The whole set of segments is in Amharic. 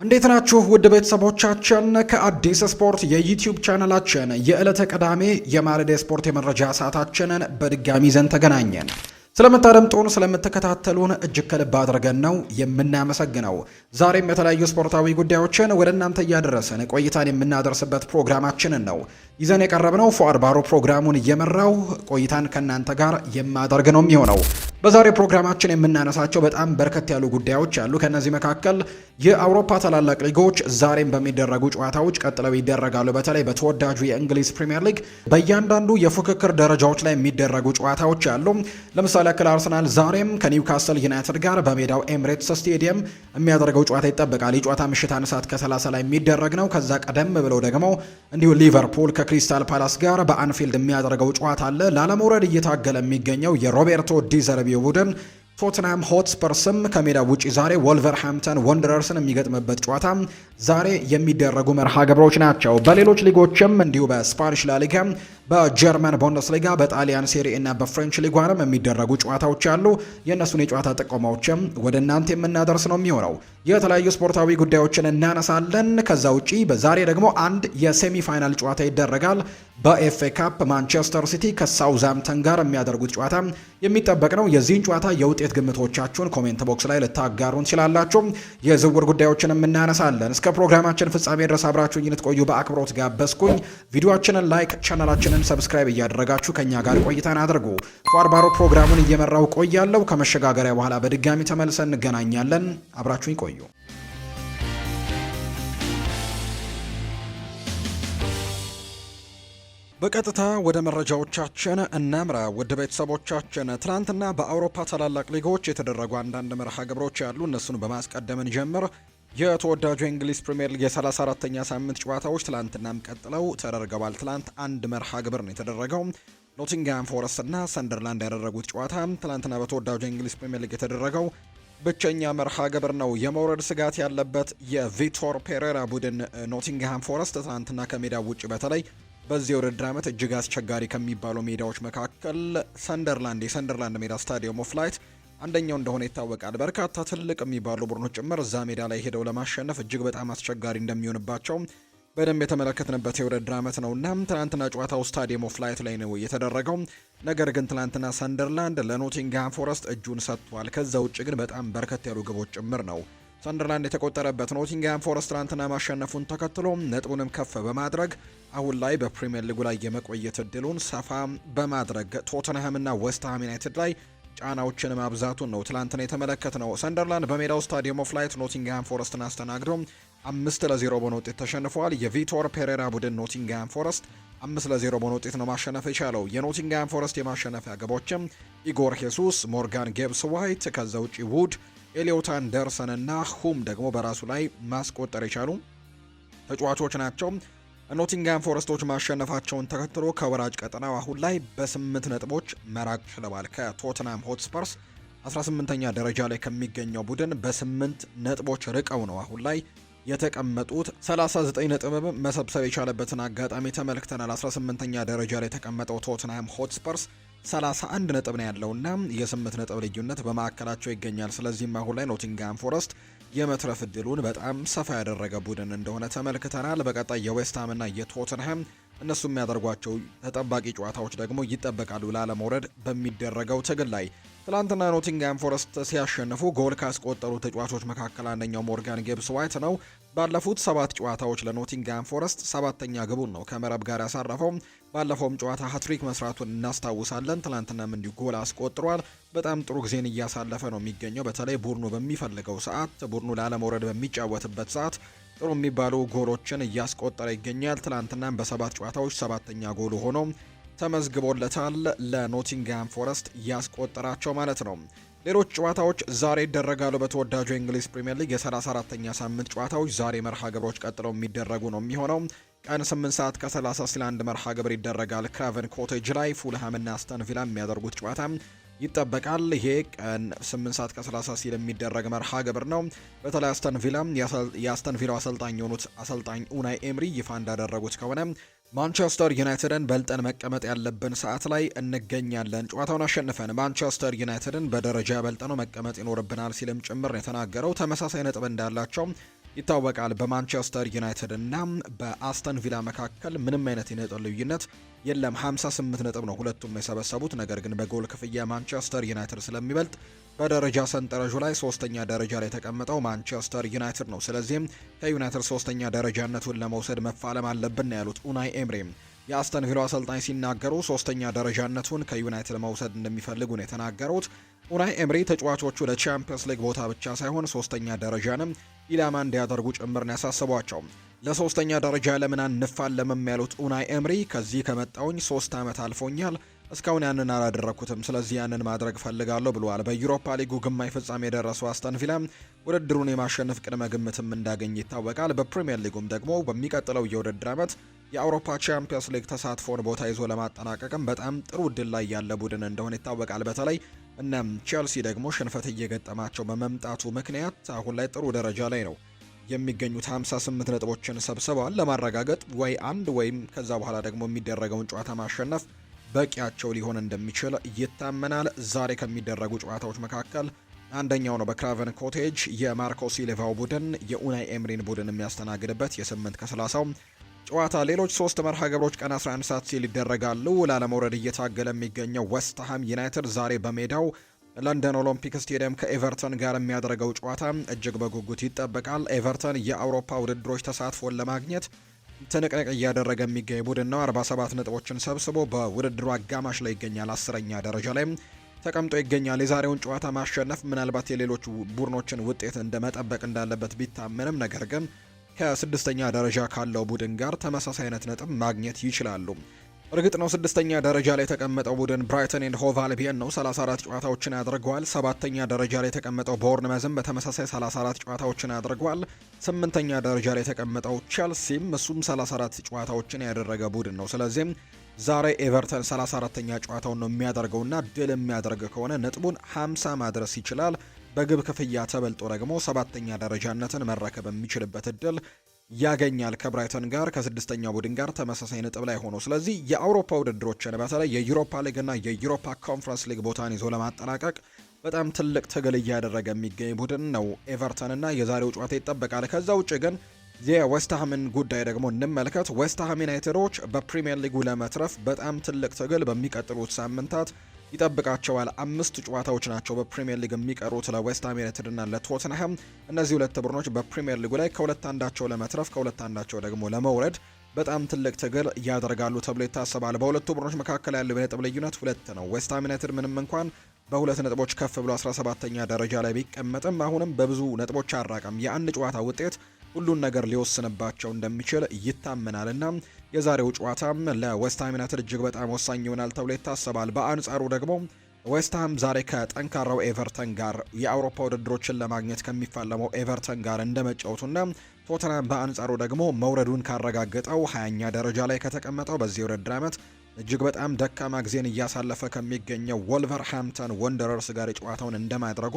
እንዴት ናችሁ ውድ ቤተሰቦቻችን? ከአዲስ ስፖርት የዩቲዩብ ቻናላችን የዕለተ ቅዳሜ የማለዳ ስፖርት የመረጃ ሰዓታችንን በድጋሚ ይዘን ተገናኘን። ስለምታደምጡን ስለምትከታተሉን እጅግ ከልብ አድርገን ነው የምናመሰግነው። ዛሬም የተለያዩ ስፖርታዊ ጉዳዮችን ወደ እናንተ እያደረስን ቆይታን የምናደርስበት ፕሮግራማችንን ነው ይዘን የቀረብነው። ፉአድ ባሮ ፕሮግራሙን እየመራው ቆይታን ከእናንተ ጋር የማደርግ ነው የሚሆነው። በዛሬ ፕሮግራማችን የምናነሳቸው በጣም በርከት ያሉ ጉዳዮች አሉ። ከነዚህ መካከል የአውሮፓ ታላላቅ ሊጎች ዛሬም በሚደረጉ ጨዋታዎች ቀጥለው ይደረጋሉ። በተለይ በተወዳጁ የእንግሊዝ ፕሪምየር ሊግ በእያንዳንዱ የፉክክር ደረጃዎች ላይ የሚደረጉ ጨዋታዎች አሉ። ለምሳሌ ያክል አርሰናል ዛሬም ከኒውካስል ዩናይትድ ጋር በሜዳው ኤምሬትስ ስቴዲየም የሚያደርገው ጨዋታ ይጠበቃል። ይህ ጨዋታ ምሽት 1 ሰዓት ከ30 ላይ የሚደረግ ነው። ከዛ ቀደም ብለው ደግሞ እንዲሁ ሊቨርፑል ከክሪስታል ፓላስ ጋር በአንፊልድ የሚያደርገው ጨዋታ አለ። ላለመውረድ እየታገለ የሚገኘው የሮቤርቶ ዲዘርቢ ቡድን ቶትናም ሆትስፐርስም ከሜዳ ውጪ ዛሬ ወልቨርሃምፕተን ወንደረርስን የሚገጥምበት ጨዋታ ዛሬ የሚደረጉ መርሃ ግብሮች ናቸው። በሌሎች ሊጎችም እንዲሁ በስፓኒሽ ላሊጋ፣ በጀርመን ቡንደስሊጋ፣ በጣሊያን ሴሪ እና በፍሬንች ሊጓንም የሚደረጉ ጨዋታዎች አሉ። የእነሱን የጨዋታ ጥቆማዎችም ወደ እናንተ የምናደርስ ነው የሚሆነው። የተለያዩ ስፖርታዊ ጉዳዮችን እናነሳለን። ከዛ ውጪ በዛሬ ደግሞ አንድ የሴሚ ፋይናል ጨዋታ ይደረጋል። በኤፍኤ ካፕ ማንቸስተር ሲቲ ከሳውዝሃምፕተን ጋር የሚያደርጉት ጨዋታ የሚጠበቅ ነው። የዚህን ጨዋታ የውጤት ግምቶቻችሁን ኮሜንት ቦክስ ላይ ልታጋሩን ትችላላችሁ። የዝውውር ጉዳዮችንም እናነሳለን። እስከ ፕሮግራማችን ፍጻሜ ድረስ አብራችሁኝ ልትቆዩ በአክብሮት ጋበዝኩኝ። ቪዲዮአችንን ላይክ፣ ቻናላችንን ሰብስክራይብ እያደረጋችሁ ከኛ ጋር ቆይታን አድርጉ። ፉአድ ባሮ ፕሮግራሙን እየመራው ቆያለሁ። ከመሸጋገሪያ በኋላ በድጋሚ ተመልሰን እንገናኛለን። አብራችሁኝ ቆዩ። በቀጥታ ወደ መረጃዎቻችን እናምራ። ውድ ቤተሰቦቻችን ትናንትና በአውሮፓ ታላላቅ ሊጎች የተደረጉ አንዳንድ መርሃ ግብሮች ያሉ እነሱን በማስቀደምን ጀምር። የተወዳጁ የእንግሊዝ ፕሪምየር ሊግ የ34ኛ ሳምንት ጨዋታዎች ትላንትናም ቀጥለው ተደርገዋል። ትላንት አንድ መርሃ ግብር ነው የተደረገው። ኖቲንግሃም ፎረስት እና ሰንደርላንድ ያደረጉት ጨዋታ ትላንትና በተወዳጁ የእንግሊዝ ፕሪምየር ሊግ የተደረገው ብቸኛ መርሃ ግብር ነው። የመውረድ ስጋት ያለበት የቪቶር ፔሬራ ቡድን ኖቲንግሃም ፎረስት ትላንትና ከሜዳ ውጭ በተለይ በዚህ የውድድር ዓመት እጅግ አስቸጋሪ ከሚባሉ ሜዳዎች መካከል የሰንደርላንድ ሜዳ ስታዲየም ኦፍ ላይት አንደኛው እንደሆነ ይታወቃል። በርካታ ትልቅ የሚባሉ ቡድኖች ጭምር እዛ ሜዳ ላይ ሄደው ለማሸነፍ እጅግ በጣም አስቸጋሪ እንደሚሆንባቸው በደንብ የተመለከትንበት የውድድር ዓመት ነውና ትናንትና ጨዋታው ስታዲየም ኦፍ ላይት ላይ ነው የተደረገው። ነገር ግን ትናንትና ሰንደርላንድ ለኖቲንግሃም ፎረስት እጁን ሰጥቷል። ከዛ ውጭ ግን በጣም በርከት ያሉ ግቦች ጭምር ነው ሰንደርላንድ የተቆጠረበት። ኖቲንግሃም ፎረስት ትናንትና ማሸነፉን ተከትሎ ነጥቡንም ከፍ በማድረግ አሁን ላይ በፕሪሚየር ሊጉ ላይ የመቆየት እድሉን ሰፋ በማድረግ ቶተንሃም እና ዌስትሃም ዩናይትድ ላይ ጫናዎችን ማብዛቱን ነው ትላንትና የተመለከትነው። ሰንደርላንድ በሜዳው ስታዲየም ኦፍ ላይት ኖቲንግሃም ፎረስትን አስተናግዶ 5-0 በሆነ ውጤት ተሸንፏል። የቪቶር ፔሬራ ቡድን ኖቲንግሃም ፎረስት 5-0 በሆነ ውጤት ነው ማሸነፍ የቻለው። የኖቲንግሃም ፎረስት የማሸነፊያ ግቦችም ኢጎር ሄሱስ፣ ሞርጋን ጌብስ ዋይት፣ ከዛ ውጪ ውድ፣ ኤሊዮት አንደርሰን እና ሁም ደግሞ በራሱ ላይ ማስቆጠር የቻሉ ተጫዋቾች ናቸው። ኖቲንግሃም ፎረስቶች ማሸነፋቸውን ተከትሎ ከወራጅ ቀጠናው አሁን ላይ በ8 ነጥቦች መራቅ ችለዋል። ከቶትናም ሆትስፐርስ 18ኛ ደረጃ ላይ ከሚገኘው ቡድን በ8 ነጥቦች ርቀው ነው አሁን ላይ የተቀመጡት። 39 ነጥብ መሰብሰብ የቻለበትን አጋጣሚ ተመልክተናል። 18ኛ ደረጃ ላይ የተቀመጠው ቶትናም ሆትስፐርስ 31 ነጥብ ነው ያለውና የ8 ነጥብ ልዩነት በማዕከላቸው ይገኛል። ስለዚህም አሁን ላይ ኖቲንግሃም ፎረስት የመትረፍ እድሉን በጣም ሰፋ ያደረገ ቡድን እንደሆነ ተመልክተናል። በቀጣይ የዌስትሃም እና የቶተንሃም እነሱ የሚያደርጓቸው ተጠባቂ ጨዋታዎች ደግሞ ይጠበቃሉ ላለመውረድ በሚደረገው ትግል ላይ። ትላንትና ኖቲንግሃም ፎረስት ሲያሸንፉ ጎል ካስቆጠሩ ተጫዋቾች መካከል አንደኛው ሞርጋን ጌብስ ዋይት ነው። ባለፉት 7 ጨዋታዎች ለኖቲንግሃም ፎረስት 7ኛ ግቡን ነው ከመረብ ጋር ያሳረፈው። ባለፈውም ጨዋታ ሃትሪክ መስራቱን እናስታውሳለን። ትላንትናም እንዲሁ ጎል አስቆጥሯል። በጣም ጥሩ ጊዜን እያሳለፈ ነው የሚገኘው። በተለይ ቡድኑ በሚፈልገው ሰዓት፣ ቡድኑ ላለመውረድ በሚጫወትበት ሰዓት ጥሩ የሚባሉ ጎሎችን እያስቆጠረ ይገኛል። ትላንትናም በ7 ጨዋታዎች 7ኛ ጎሉ ሆኖ ተመዝግቦለታል። ለኖቲንግሃም ፎረስት ያስቆጠራቸው ማለት ነው። ሌሎች ጨዋታዎች ዛሬ ይደረጋሉ። በተወዳጁ የእንግሊዝ ፕሪምየር ሊግ የ34ኛ ሳምንት ጨዋታዎች ዛሬ መርሃ ግብሮች ቀጥለው የሚደረጉ ነው የሚሆነው። ቀን 8 ሰዓት ከ30 ሲል አንድ መርሃ ግብር ይደረጋል። ክራቨን ኮቴጅ ላይ ፉልሃም እና አስተን ቪላ የሚያደርጉት ጨዋታ ይጠበቃል። ይሄ ቀን 8 ሰዓት ከ30 ሲል የሚደረግ መርሃ ግብር ነው። በተለይ አስተን ቪላ የአስተን ቪላው አሰልጣኝ የሆኑት አሰልጣኝ ኡናይ ኤምሪ ይፋ እንዳደረጉት ከሆነ ማንቸስተር ዩናይትድን በልጠን መቀመጥ ያለብን ሰዓት ላይ እንገኛለን። ጨዋታውን አሸንፈን ማንቸስተር ዩናይትድን በደረጃ በልጠነው መቀመጥ ይኖርብናል ሲልም ጭምር የተናገረው። ተመሳሳይ ነጥብ እንዳላቸው ይታወቃል። በማንቸስተር ዩናይትድ እና በአስተን ቪላ መካከል ምንም አይነት የነጥብ ልዩነት የለም። 58 ነጥብ ነው ሁለቱም የሰበሰቡት። ነገር ግን በጎል ክፍያ ማንቸስተር ዩናይትድ ስለሚበልጥ በደረጃ ሰንጠረዡ ላይ ሶስተኛ ደረጃ ላይ የተቀመጠው ማንቸስተር ዩናይትድ ነው። ስለዚህም ከዩናይትድ ሶስተኛ ደረጃነቱን ለመውሰድ መፋለም አለብን ያሉት ኡናይ ኤምሪ የአስተን ቪላ አሰልጣኝ ሲናገሩ ሶስተኛ ደረጃነቱን ከዩናይትድ መውሰድ እንደሚፈልጉ ነው የተናገሩት። ኡናይ ኤምሪ ተጫዋቾቹ ለቻምፒየንስ ሊግ ቦታ ብቻ ሳይሆን ሶስተኛ ደረጃንም ኢላማ እንዲያደርጉ ጭምርን ያሳስቧቸው። ለሶስተኛ ደረጃ ለምን አንፋለምም ያሉት ኡናይ ኤምሪ ከዚህ ከመጣውኝ 3 ዓመት አልፎኛል፣ እስካሁን ያንን አላደረኩትም፣ ስለዚህ ያንን ማድረግ ፈልጋለሁ ብለዋል። በዩሮፓ ሊጉ ግማሽ ፍጻሜ የደረሰው አስተን ቪላ ውድድሩን የማሸነፍ ቅድመ ግምትም እንዳገኘ ይታወቃል። በፕሪሚየር ሊጉም ደግሞ በሚቀጥለው የውድድር ዓመት የአውሮፓ ቻምፒየንስ ሊግ ተሳትፎን ቦታ ይዞ ለማጠናቀቅም በጣም ጥሩ እድል ላይ ያለ ቡድን እንደሆነ ይታወቃል። በተለይ እናም ቼልሲ ደግሞ ሽንፈት እየገጠማቸው በመምጣቱ ምክንያት አሁን ላይ ጥሩ ደረጃ ላይ ነው የሚገኙት። 58 ነጥቦችን ሰብስበዋል። ለማረጋገጥ ወይ አንድ ወይም ከዛ በኋላ ደግሞ የሚደረገውን ጨዋታ ማሸነፍ በቂያቸው ሊሆን እንደሚችል ይታመናል። ዛሬ ከሚደረጉ ጨዋታዎች መካከል አንደኛው ነው በክራቨን ኮቴጅ የማርኮ ሲልቫው ቡድን የኡናይ ኤምሪን ቡድን የሚያስተናግድበት የ8 ከ30 ጨዋታ። ሌሎች 3 መርሃ ግብሮች ቀን 11 ሰዓት ሲል ይደረጋሉ። ላለመውረድ እየታገለ የሚገኘው ዌስትሃም ዩናይትድ ዛሬ በሜዳው ለንደን ኦሎምፒክ ስቴዲየም ከኤቨርተን ጋር የሚያደርገው ጨዋታ እጅግ በጉጉት ይጠበቃል። ኤቨርተን የአውሮፓ ውድድሮች ተሳትፎን ለማግኘት ትንቅንቅ እያደረገ የሚገኝ ቡድን ነው። 47 ነጥቦችን ሰብስቦ በውድድሩ አጋማሽ ላይ ይገኛል። 10ኛ ደረጃ ላይ ተቀምጦ ይገኛል። የዛሬውን ጨዋታ ማሸነፍ ምናልባት የሌሎች ቡድኖችን ውጤት እንደመጠበቅ እንዳለበት ቢታመንም ነገር ግን ከ6ኛ ደረጃ ካለው ቡድን ጋር ተመሳሳይ አይነት ነጥብ ማግኘት ይችላሉ። እርግጥ ነው 6ኛ ደረጃ ላይ የተቀመጠው ቡድን ብራይተን ኤንድ ሆቭ አልቢየን ነው። 34 ጨዋታዎችን ያደርገዋል። 7ኛ ደረጃ ላይ የተቀመጠው ቦርንመዝም በተመሳሳይ 34 ጨዋታዎችን ያደርገዋል። 8ኛ ደረጃ ላይ የተቀመጠው ቼልሲም እሱም 34 ጨዋታዎችን ያደረገ ቡድን ነው። ስለዚህም ዛሬ ኤቨርተን 34ኛ ጨዋታውን ነው የሚያደርገውና ድል የሚያደርግ ከሆነ ነጥቡን 50 ማድረስ ይችላል። በግብ ክፍያ ተበልጦ ደግሞ 7ኛ ደረጃነትን መረከብ የሚችልበት እድል ያገኛል። ከብራይተን ጋር ከ6ኛው ቡድን ጋር ተመሳሳይ ነጥብ ላይ ሆኖ ስለዚህ የአውሮፓ ውድድሮችን በተለይ የዩሮፓ ሊግ እና የዩሮፓ ኮንፈረንስ ሊግ ቦታን ይዞ ለማጠናቀቅ በጣም ትልቅ ትግል እያደረገ የሚገኝ ቡድን ነው ኤቨርተን እና የዛሬው ጨዋታ ይጠበቃል። ከዛ ውጭ ግን የዌስትሃምን ጉዳይ ደግሞ እንመልከት። ዌስትሃም ዩናይትዶች በፕሪሚየር ሊጉ ለመትረፍ በጣም ትልቅ ትግል በሚቀጥሉት ሳምንታት ይጠብቃቸዋል። 5 ጨዋታዎች ናቸው በፕሪሚየር ሊግ የሚቀሩት ለዌስትሃም ዩናይትድ እና ለቶተንሃም። እነዚህ ሁለት ቡድኖች በፕሪሚየር ሊጉ ላይ ከሁለት አንዳቸው ለመትረፍ ከሁለት አንዳቸው ደግሞ ለመውረድ በጣም ትልቅ ትግል ያደርጋሉ ተብሎ ይታሰባል። በሁለቱ ቡድኖች መካከል ያለው የነጥብ ልዩነት 2 ነው። ዌስትሃም ዩናይትድ ምንም እንኳን በሁለት ነጥቦች ከፍ ብሎ 17ኛ ደረጃ ላይ ቢቀመጥም አሁንም በብዙ ነጥቦች አራቀም። የአንድ ጨዋታ ውጤት ሁሉን ነገር ሊወስንባቸው እንደሚችል ይታመናልና የዛሬው ጨዋታም ለዌስትሃም ዩናይትድ እጅግ በጣም ወሳኝ ይሆናል ተብሎ ይታሰባል። በአንጻሩ ደግሞ ዌስትሃም ዛሬ ከጠንካራው ኤቨርተን ጋር የአውሮፓ ውድድሮችን ለማግኘት ከሚፋለመው ኤቨርተን ጋር እንደመጫወቱና ቶተንሃም በአንጻሩ ደግሞ መውረዱን ካረጋገጠው 20ኛ ደረጃ ላይ ከተቀመጠው በዚህ ውድድር ዓመት እጅግ በጣም ደካማ ጊዜን እያሳለፈ ከሚገኘው ወልቨርሃምፕተን ወንደረርስ ጋር ጨዋታውን እንደማድረጉ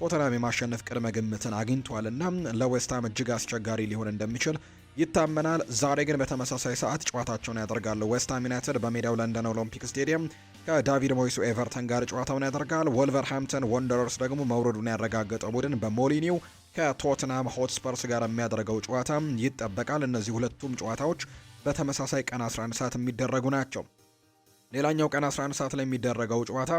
ቶተንሃም የማሸነፍ ቅድመ ግምትን አግኝቷልና ለዌስትሃም እጅግ አስቸጋሪ ሊሆን እንደሚችል ይታመናል። ዛሬ ግን በተመሳሳይ ሰዓት ጨዋታቸውን ያደርጋሉ። ዌስትሃም ዩናይትድ በሜዳው ለንደን ኦሎምፒክ ስቴዲየም ከዳቪድ ሞይሱ ኤቨርተን ጋር ጨዋታውን ያደርጋል። ወልቨርሃምፕተን ወንደረርስ ደግሞ መውረዱን ያረጋገጠው ቡድን በሞሊኒው ከቶትናም ሆትስፐርስ ጋር የሚያደርገው ጨዋታ ይጠበቃል። እነዚህ ሁለቱም ጨዋታዎች በተመሳሳይ ቀን 11 ሰዓት የሚደረጉ ናቸው። ሌላኛው ቀን 11 ሰዓት ላይ የሚደረገው ጨዋታ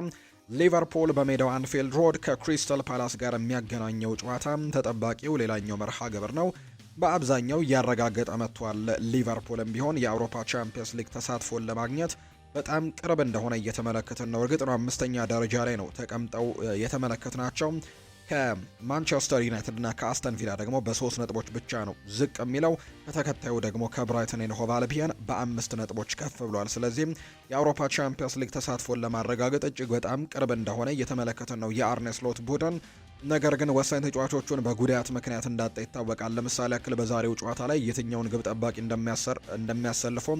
ሊቨርፑል በሜዳው አንፊልድ ሮድ ከክሪስታል ፓላስ ጋር የሚያገናኘው ጨዋታ ተጠባቂው ሌላኛው መርሃ ግብር ነው። በአብዛኛው እያረጋገጠ መጥቷል። ሊቨርፑልም ቢሆን የአውሮፓ ቻምፒየንስ ሊግ ተሳትፎን ለማግኘት በጣም ቅርብ እንደሆነ እየተመለከትን ነው። እርግጥ ነው 5ኛ ደረጃ ላይ ነው ተቀምጠው የተመለከትናቸው። ከማንቸስተር ዩናይትድ እና ከአስተን ቪላ ደግሞ በ3 ነጥቦች ብቻ ነው ዝቅ የሚለው። ከተከታዩ ደግሞ ከብራይተን ኤንድ ሆቭ አልቢየን በ5 ነጥቦች ከፍ ብሏል። ስለዚህም የአውሮፓ ቻምፒየንስ ሊግ ተሳትፎን ለማረጋገጥ እጅግ በጣም ቅርብ እንደሆነ እየተመለከትን ነው የአርኔ ስሎት ቡድን። ነገር ግን ወሳኝ ተጫዋቾቹን በጉዳት ምክንያት እንዳጣ ይታወቃል። ለምሳሌ ያክል በዛሬው ጨዋታ ላይ የትኛውን ግብ ጠባቂ እንደሚያሰልፈው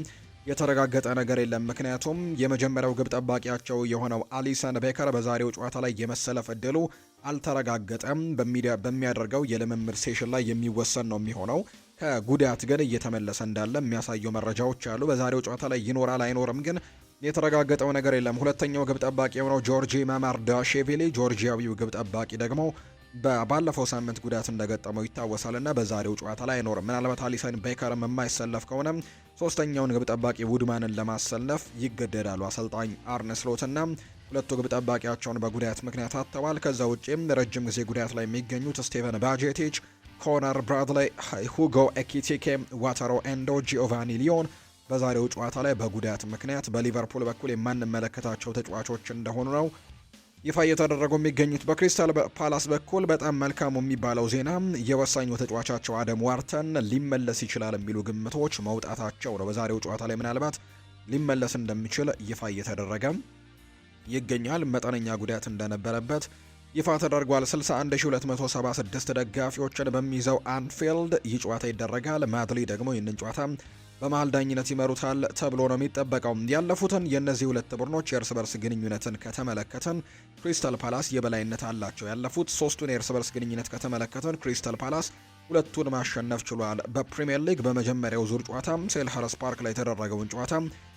የተረጋገጠ ነገር የለም። ምክንያቱም የመጀመሪያው ግብ ጠባቂያቸው የሆነው አሊሰን ቤከር በዛሬው ጨዋታ ላይ የመሰለፍ እድሉ አልተረጋገጠም። በሚያደርገው የልምምድ ሴሽን ላይ የሚወሰን ነው የሚሆነው። ከጉዳት ግን እየተመለሰ እንዳለ የሚያሳዩ መረጃዎች አሉ። በዛሬው ጨዋታ ላይ ይኖራል አይኖርም ግን የተረጋገጠው ነገር የለም። ሁለተኛው ግብ ጠባቂ የሆነው ጆርጂ ማማርዳሽቪሊ ጆርጂያዊው ግብ ጠባቂ ደግሞ ባለፈው ሳምንት ጉዳት እንደገጠመው ይታወሳልና በዛሬው ጨዋታ ላይ አይኖርም። ምናልባት አሊሰን ቤከርም የማይሰለፍ ከሆነ ሶስተኛውን ግብ ጠባቂ ውድማንን ለማሰለፍ ይገደዳሉ አሰልጣኝ አርነ ስሎትና ሁለቱ ግብ ጠባቂያቸውን በጉዳት ምክንያት አጥተዋል። ከዛ ውጪም ረጅም ጊዜ ጉዳት ላይ የሚገኙት ስቴቨን ባጄቲች፣ ኮነር ብራድላይ፣ ሁጎ ኤኪቲኬ፣ ዋተሮ ኤንዶ፣ ጂኦቫኒ ሊዮን በዛሬው ጨዋታ ላይ በጉዳት ምክንያት በሊቨርፑል በኩል የማንመለከታቸው ተጫዋቾች እንደሆኑ ነው ይፋ እየተደረጉ የሚገኙት። በክሪስታል ፓላስ በኩል በጣም መልካሙ የሚባለው ዜና የወሳኙ ተጫዋቻቸው አደም ዋርተን ሊመለስ ይችላል የሚሉ ግምቶች መውጣታቸው ነው። በዛሬው ጨዋታ ላይ ምናልባት ሊመለስ እንደሚችል ይፋ እየተደረገ ይገኛል። መጠነኛ ጉዳት እንደነበረበት ይፋ ተደርጓል። 61276 ደጋፊዎችን በሚይዘው አንፊልድ ይህ ጨዋታ ይደረጋል። ማድሊ ደግሞ ይህንን ጨዋታ በመሃል ዳኝነት ይመሩታል ተብሎ ነው የሚጠበቀው። ያለፉትን የእነዚህ ሁለት ቡድኖች የእርስ በርስ ግንኙነትን ከተመለከተን ክሪስታል ፓላስ የበላይነት አላቸው። ያለፉት ሶስቱን የእርስ በርስ ግንኙነት ከተመለከተን ክሪስታል ፓላስ ሁለቱን ማሸነፍ ችሏል። በፕሪሚየር ሊግ በመጀመሪያው ዙር ጨዋታ ሴልኸርስት ፓርክ ላይ የተደረገውን ጨዋታ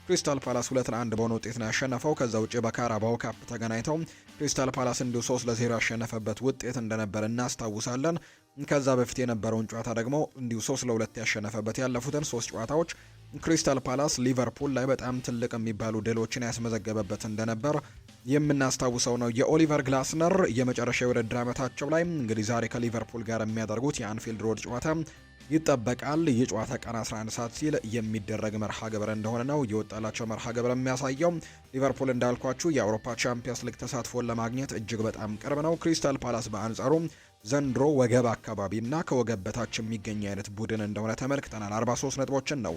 ክሪስታል ፓላስ 2-1 በሆነ ውጤት ነው ያሸነፈው። ከዛ ውጪ በካራባኦ ካፕ ተገናኝተው ክሪስታል ፓላስ እንዲሁ 3-0 ያሸነፈበት ውጤት እንደነበር እናስታውሳለን። ከዛ በፊት የነበረውን ጨዋታ ደግሞ እንዲሁ 3-2 ያሸነፈበት። ያለፉትን 3 ጨዋታዎች ክሪስታል ፓላስ ሊቨርፑል ላይ በጣም ትልቅ የሚባሉ ድሎችን ያስመዘገበበት እንደነበር የምናስታውሰው ነው። የኦሊቨር ግላስነር የመጨረሻ የውድድር ዓመታቸው ላይ እንግዲህ ዛሬ ከሊቨርፑል ጋር የሚያደርጉት የአንፊልድ ሮድ ጨዋታ ይጠበቃል። ይህ ጨዋታ ቀን 11 ሰዓት ሲል የሚደረግ መርሃ ግብር እንደሆነ ነው የወጣላቸው መርሃ ግብር የሚያሳየው። ሊቨርፑል እንዳልኳችሁ የአውሮፓ ቻምፒየንስ ሊግ ተሳትፎን ለማግኘት እጅግ በጣም ቅርብ ነው። ክሪስታል ፓላስ በአንጻሩ ዘንድሮ ወገብ አካባቢና ከወገብ በታች የሚገኝ አይነት ቡድን እንደሆነ ተመልክተናል። 43 ነጥቦችን ነው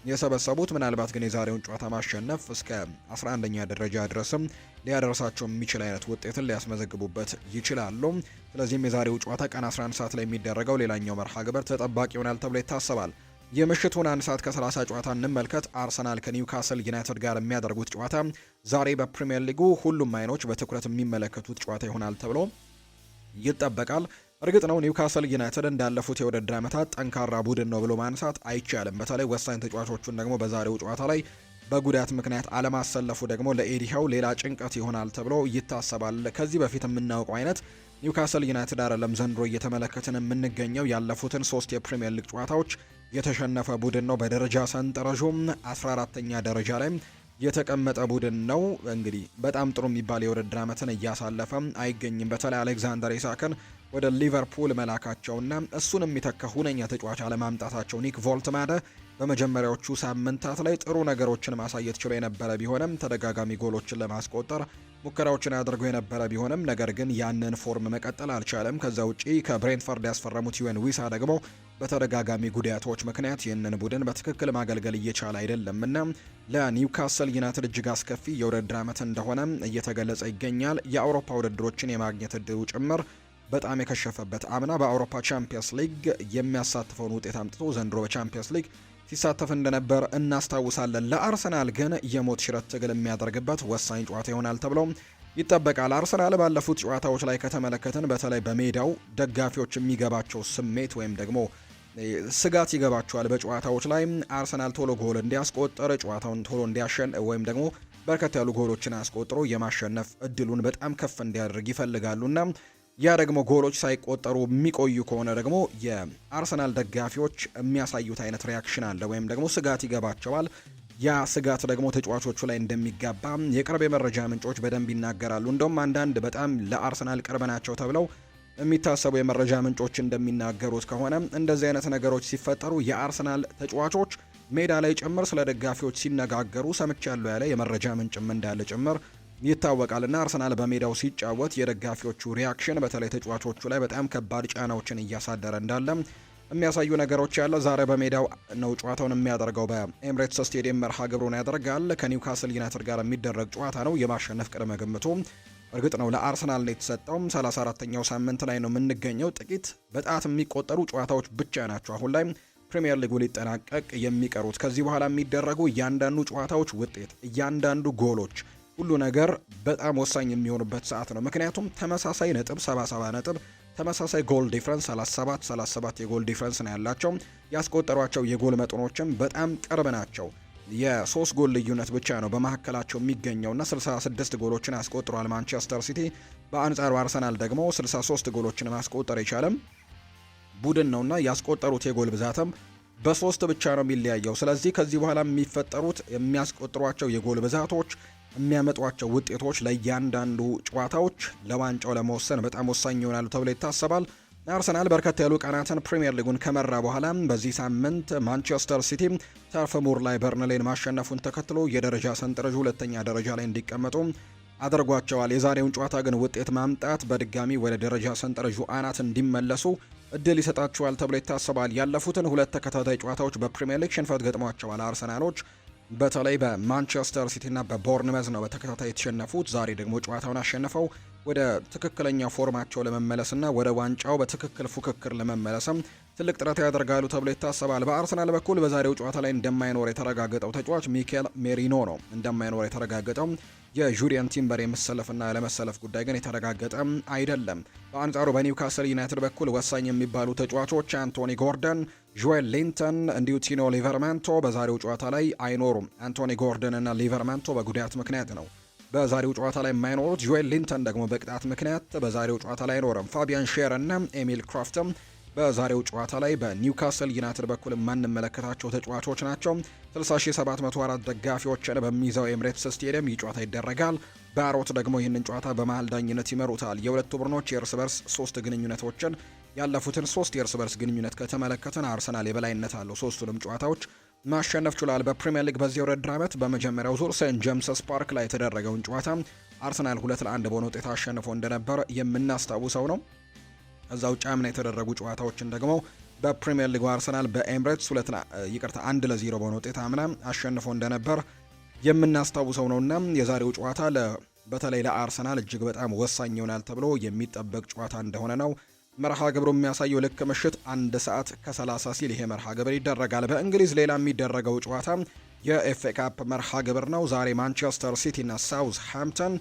የሰበሰቡት። ምናልባት ግን የዛሬውን ጨዋታ ማሸነፍ እስከ 11ኛ ደረጃ ድረስም ሊያደርሳቸው የሚችል አይነት ውጤትን ሊያስመዘግቡበት ይችላሉ። ስለዚህም የዛሬው ጨዋታ ቀን 11 ሰዓት ላይ የሚደረገው ሌላኛው መርሃ ግብር ተጠባቂ ይሆናል ተብሎ ይታሰባል። የምሽቱን 1 ሰዓት ከ30 ጨዋታ እንመልከት። አርሰናል ከኒውካስል ዩናይትድ ጋር የሚያደርጉት ጨዋታ ዛሬ በፕሪሚየር ሊጉ ሁሉም አይኖች በትኩረት የሚመለከቱት ጨዋታ ይሆናል ተብሎ ይጠበቃል። እርግጥ ነው ኒውካስል ዩናይትድ እንዳለፉት የውድድር ዓመታት ጠንካራ ቡድን ነው ብሎ ማንሳት አይቻልም። በተለይ ወሳኝ ተጫዋቾቹን ደግሞ በዛሬው ጨዋታ ላይ በጉዳት ምክንያት አለማሰለፉ ደግሞ ለኤዲሃው ሌላ ጭንቀት ይሆናል ተብሎ ይታሰባል። ከዚህ በፊት የምናውቀው አይነት ኒውካስል ዩናይትድ አይደለም ዘንድሮ እየተመለከትን የምንገኘው። ያለፉትን 3 የፕሪሚየር ሊግ ጨዋታዎች የተሸነፈ ቡድን ነው። በደረጃ ሰንጠረዡም 14ኛ ደረጃ ላይ የተቀመጠ ቡድን ነው። እንግዲህ በጣም ጥሩ የሚባል የውድድር ዓመትን እያሳለፈ አይገኝም። በተለይ አሌክዛንደር ኢሳክን ወደ ሊቨርፑል መላካቸውና እሱን የሚተካ ሁነኛ ተጫዋች አለማምጣታቸው ኒክ ቮልትማደ በመጀመሪያዎቹ ሳምንታት ላይ ጥሩ ነገሮችን ማሳየት ችሎ የነበረ ቢሆንም ተደጋጋሚ ጎሎችን ለማስቆጠር ሙከራዎችን አድርገው የነበረ ቢሆንም ነገር ግን ያንን ፎርም መቀጠል አልቻለም። ከዛ ውጪ ከብሬንትፈርድ ያስፈረሙት ዩዌን ዊሳ ደግሞ በተደጋጋሚ ጉዳቶች ምክንያት ይህንን ቡድን በትክክል ማገልገል እየቻለ አይደለም እና ለኒውካስል ዩናይትድ እጅግ አስከፊ የውድድር ዓመት እንደሆነ እየተገለጸ ይገኛል። የአውሮፓ ውድድሮችን የማግኘት እድሉ ጭምር በጣም የከሸፈበት አምና በአውሮፓ ቻምፒየንስ ሊግ የሚያሳትፈውን ውጤት አምጥቶ ዘንድሮ በቻምፒየንስ ሊግ ሲሳተፍ እንደነበር እናስታውሳለን። ለአርሰናል ግን የሞት ሽረት ትግል የሚያደርግበት ወሳኝ ጨዋታ ይሆናል ተብሎ ይጠበቃል። አርሰናል ባለፉት ጨዋታዎች ላይ ከተመለከትን በተለይ በሜዳው ደጋፊዎች የሚገባቸው ስሜት ወይም ደግሞ ስጋት ይገባቸዋል። በጨዋታዎች ላይ አርሰናል ቶሎ ጎል እንዲያስቆጥር ጨዋታውን ቶሎ እንዲያሸን ወይም ደግሞ በርከት ያሉ ጎሎችን አስቆጥሮ የማሸነፍ እድሉን በጣም ከፍ እንዲያደርግ ይፈልጋሉና ያ ደግሞ ጎሎች ሳይቆጠሩ የሚቆዩ ከሆነ ደግሞ የአርሰናል ደጋፊዎች የሚያሳዩት አይነት ሪያክሽን አለ ወይም ደግሞ ስጋት ይገባቸዋል። ያ ስጋት ደግሞ ተጫዋቾቹ ላይ እንደሚጋባ የቅርብ የመረጃ ምንጮች በደንብ ይናገራሉ። እንደውም አንዳንድ በጣም ለአርሰናል ቅርብ ናቸው ተብለው የሚታሰቡ የመረጃ ምንጮች እንደሚናገሩት ከሆነ እንደዚህ አይነት ነገሮች ሲፈጠሩ የአርሰናል ተጫዋቾች ሜዳ ላይ ጭምር ስለ ደጋፊዎች ሲነጋገሩ ሰምቻለሁ ያለ የመረጃ ምንጭም እንዳለ ጭምር ይታወቃልና አርሰናል በሜዳው ሲጫወት የደጋፊዎቹ ሪያክሽን በተለይ ተጫዋቾቹ ላይ በጣም ከባድ ጫናዎችን እያሳደረ እንዳለ የሚያሳዩ ነገሮች ያለ። ዛሬ በሜዳው ነው ጨዋታውን የሚያደርገው። በኤምሬትስ ስቴዲየም መርሃ ግብሩን ያደርጋል። ከኒውካስል ዩናይትድ ጋር የሚደረግ ጨዋታ ነው። የማሸነፍ ቅድመ ግምቱ እርግጥ ነው ለአርሰናል ነው የተሰጠው። 34ኛው ሳምንት ላይ ነው የምንገኘው። ጥቂት በጣት የሚቆጠሩ ጨዋታዎች ብቻ ናቸው አሁን ላይ ፕሪሚየር ሊጉ ሊጠናቀቅ የሚቀሩት። ከዚህ በኋላ የሚደረጉ እያንዳንዱ ጨዋታዎች ውጤት፣ እያንዳንዱ ጎሎች፣ ሁሉ ነገር በጣም ወሳኝ የሚሆኑበት ሰዓት ነው። ምክንያቱም ተመሳሳይ ነጥብ 77 ነጥብ፣ ተመሳሳይ ጎል ዲፍረንስ 37 የጎል ዲፍረንስ ነው ያላቸው። ያስቆጠሯቸው የጎል መጠኖችም በጣም ቅርብ ናቸው። የ3 ጎል ልዩነት ብቻ ነው በመካከላቸው የሚገኘውና 66 ጎሎችን አስቆጥሯል ማንቸስተር ሲቲ። በአንጻሩ አርሰናል ደግሞ 63 ጎሎችን ማስቆጠር የቻለም ቡድን ነውና ያስቆጠሩት የጎል ብዛትም በ3 ብቻ ነው የሚለያየው። ስለዚህ ከዚህ በኋላ የሚፈጠሩት የሚያስቆጥሯቸው የጎል ብዛቶች የሚያመጧቸው ውጤቶች ለእያንዳንዱ ጨዋታዎች ለዋንጫው ለመወሰን በጣም ወሳኝ ይሆናሉ ተብሎ ይታሰባል። አርሰናል በርከት ያሉ ቀናትን ፕሪሚየር ሊጉን ከመራ በኋላ በዚህ ሳምንት ማንቸስተር ሲቲ ተርፍ ሙር ላይ በርንሌን ማሸነፉን ተከትሎ የደረጃ ሰንጠረዡ ሁለተኛ ደረጃ ላይ እንዲቀመጡ አድርጓቸዋል። የዛሬውን ጨዋታ ግን ውጤት ማምጣት በድጋሚ ወደ ደረጃ ሰንጠረዡ አናት እንዲመለሱ እድል ይሰጣቸዋል ተብሎ ይታሰባል። ያለፉትን 2 ተከታታይ ጨዋታዎች በፕሪሚየር ሊግ ሽንፈት ገጥሟቸዋል አርሰናሎች። በተለይ በማንቸስተር ሲቲ እና በቦርንመዝ ነው በተከታታይ የተሸነፉት። ዛሬ ደግሞ ጨዋታውን አሸንፈው ወደ ትክክለኛ ፎርማቸው ለመመለስና ወደ ዋንጫው በትክክል ፉክክር ለመመለስም ትልቅ ጥረት ያደርጋሉ ተብሎ ይታሰባል። በአርሰናል በኩል በዛሬው ጨዋታ ላይ እንደማይኖር የተረጋገጠው ተጫዋች ሚኬል ሜሪኖ ነው። እንደማይኖር የተረጋገጠው የጁሪየን ቲምበር የመሰለፍና ያለመሰለፍ ጉዳይ ግን የተረጋገጠ አይደለም። በአንጻሩ በኒውካስል ዩናይትድ በኩል ወሳኝ የሚባሉ ተጫዋቾች አንቶኒ ጎርደን፣ ጆኤል ሊንተን እንዲሁ ቲኖ ሊቨርማንቶ በዛሬው ጨዋታ ላይ አይኖሩም። አንቶኒ ጎርደን እና ሊቨርማንቶ በጉዳት ምክንያት ነው በዛሬው ጨዋታ ላይ የማይኖሩት። ጆኤል ሊንተን ደግሞ በቅጣት ምክንያት በዛሬው ጨዋታ ላይ አይኖርም። ፋቢያን ሼር እና ኤሚል ክራፍትም በዛሬው ጨዋታ ላይ በኒውካስል ዩናይትድ በኩል የማንመለከታቸው ተጫዋቾች ናቸው። 60704 ደጋፊዎችን በሚይዘው ኤምሬትስ ስቴዲየም ይህ ጨዋታ ይደረጋል። ባሮት ደግሞ ይህንን ጨዋታ በመሃል ዳኝነት ይመሩታል። የሁለቱ ቡድኖች የእርስ በርስ 3 ግንኙነቶችን ያለፉትን 3 የእርስ በርስ ግንኙነት ከተመለከተን አርሰናል የበላይነት አለው። 3ቱንም ጨዋታዎች ማሸነፍ ችሏል። በፕሪሚየር ሊግ በዚህ ውድድር ዓመት በመጀመሪያው ዙር ሴንት ጄምስስ ፓርክ ላይ የተደረገውን ጨዋታ አርሰናል 2-1 በሆነ ውጤት አሸንፎ እንደነበር የምናስታውሰው ነው። ከዛ ውጭ አምና የተደረጉ ጨዋታዎችን ደግሞ በፕሪሚየር ሊግ አርሰናል በኤምሬትስ 1-0 በሆነ ውጤት አምና አሸንፎ እንደነበር የምናስታውሰው ነውና የዛሬው ጨዋታ በተለይ ለአርሰናል እጅግ በጣም ወሳኝ ይሆናል ተብሎ የሚጠበቅ ጨዋታ እንደሆነ ነው መርሃ ግብሩ የሚያሳየው። ልክ ምሽት 1:30 ሲል ይሄ መርሃ ግብር ይደረጋል። በእንግሊዝ ሌላ የሚደረገው ጨዋታ የኤፍኤ ካፕ መርሃ ግብር ነው። ዛሬ ማንቸስተር ሲቲ እና ሳውዝ ሃምፕተን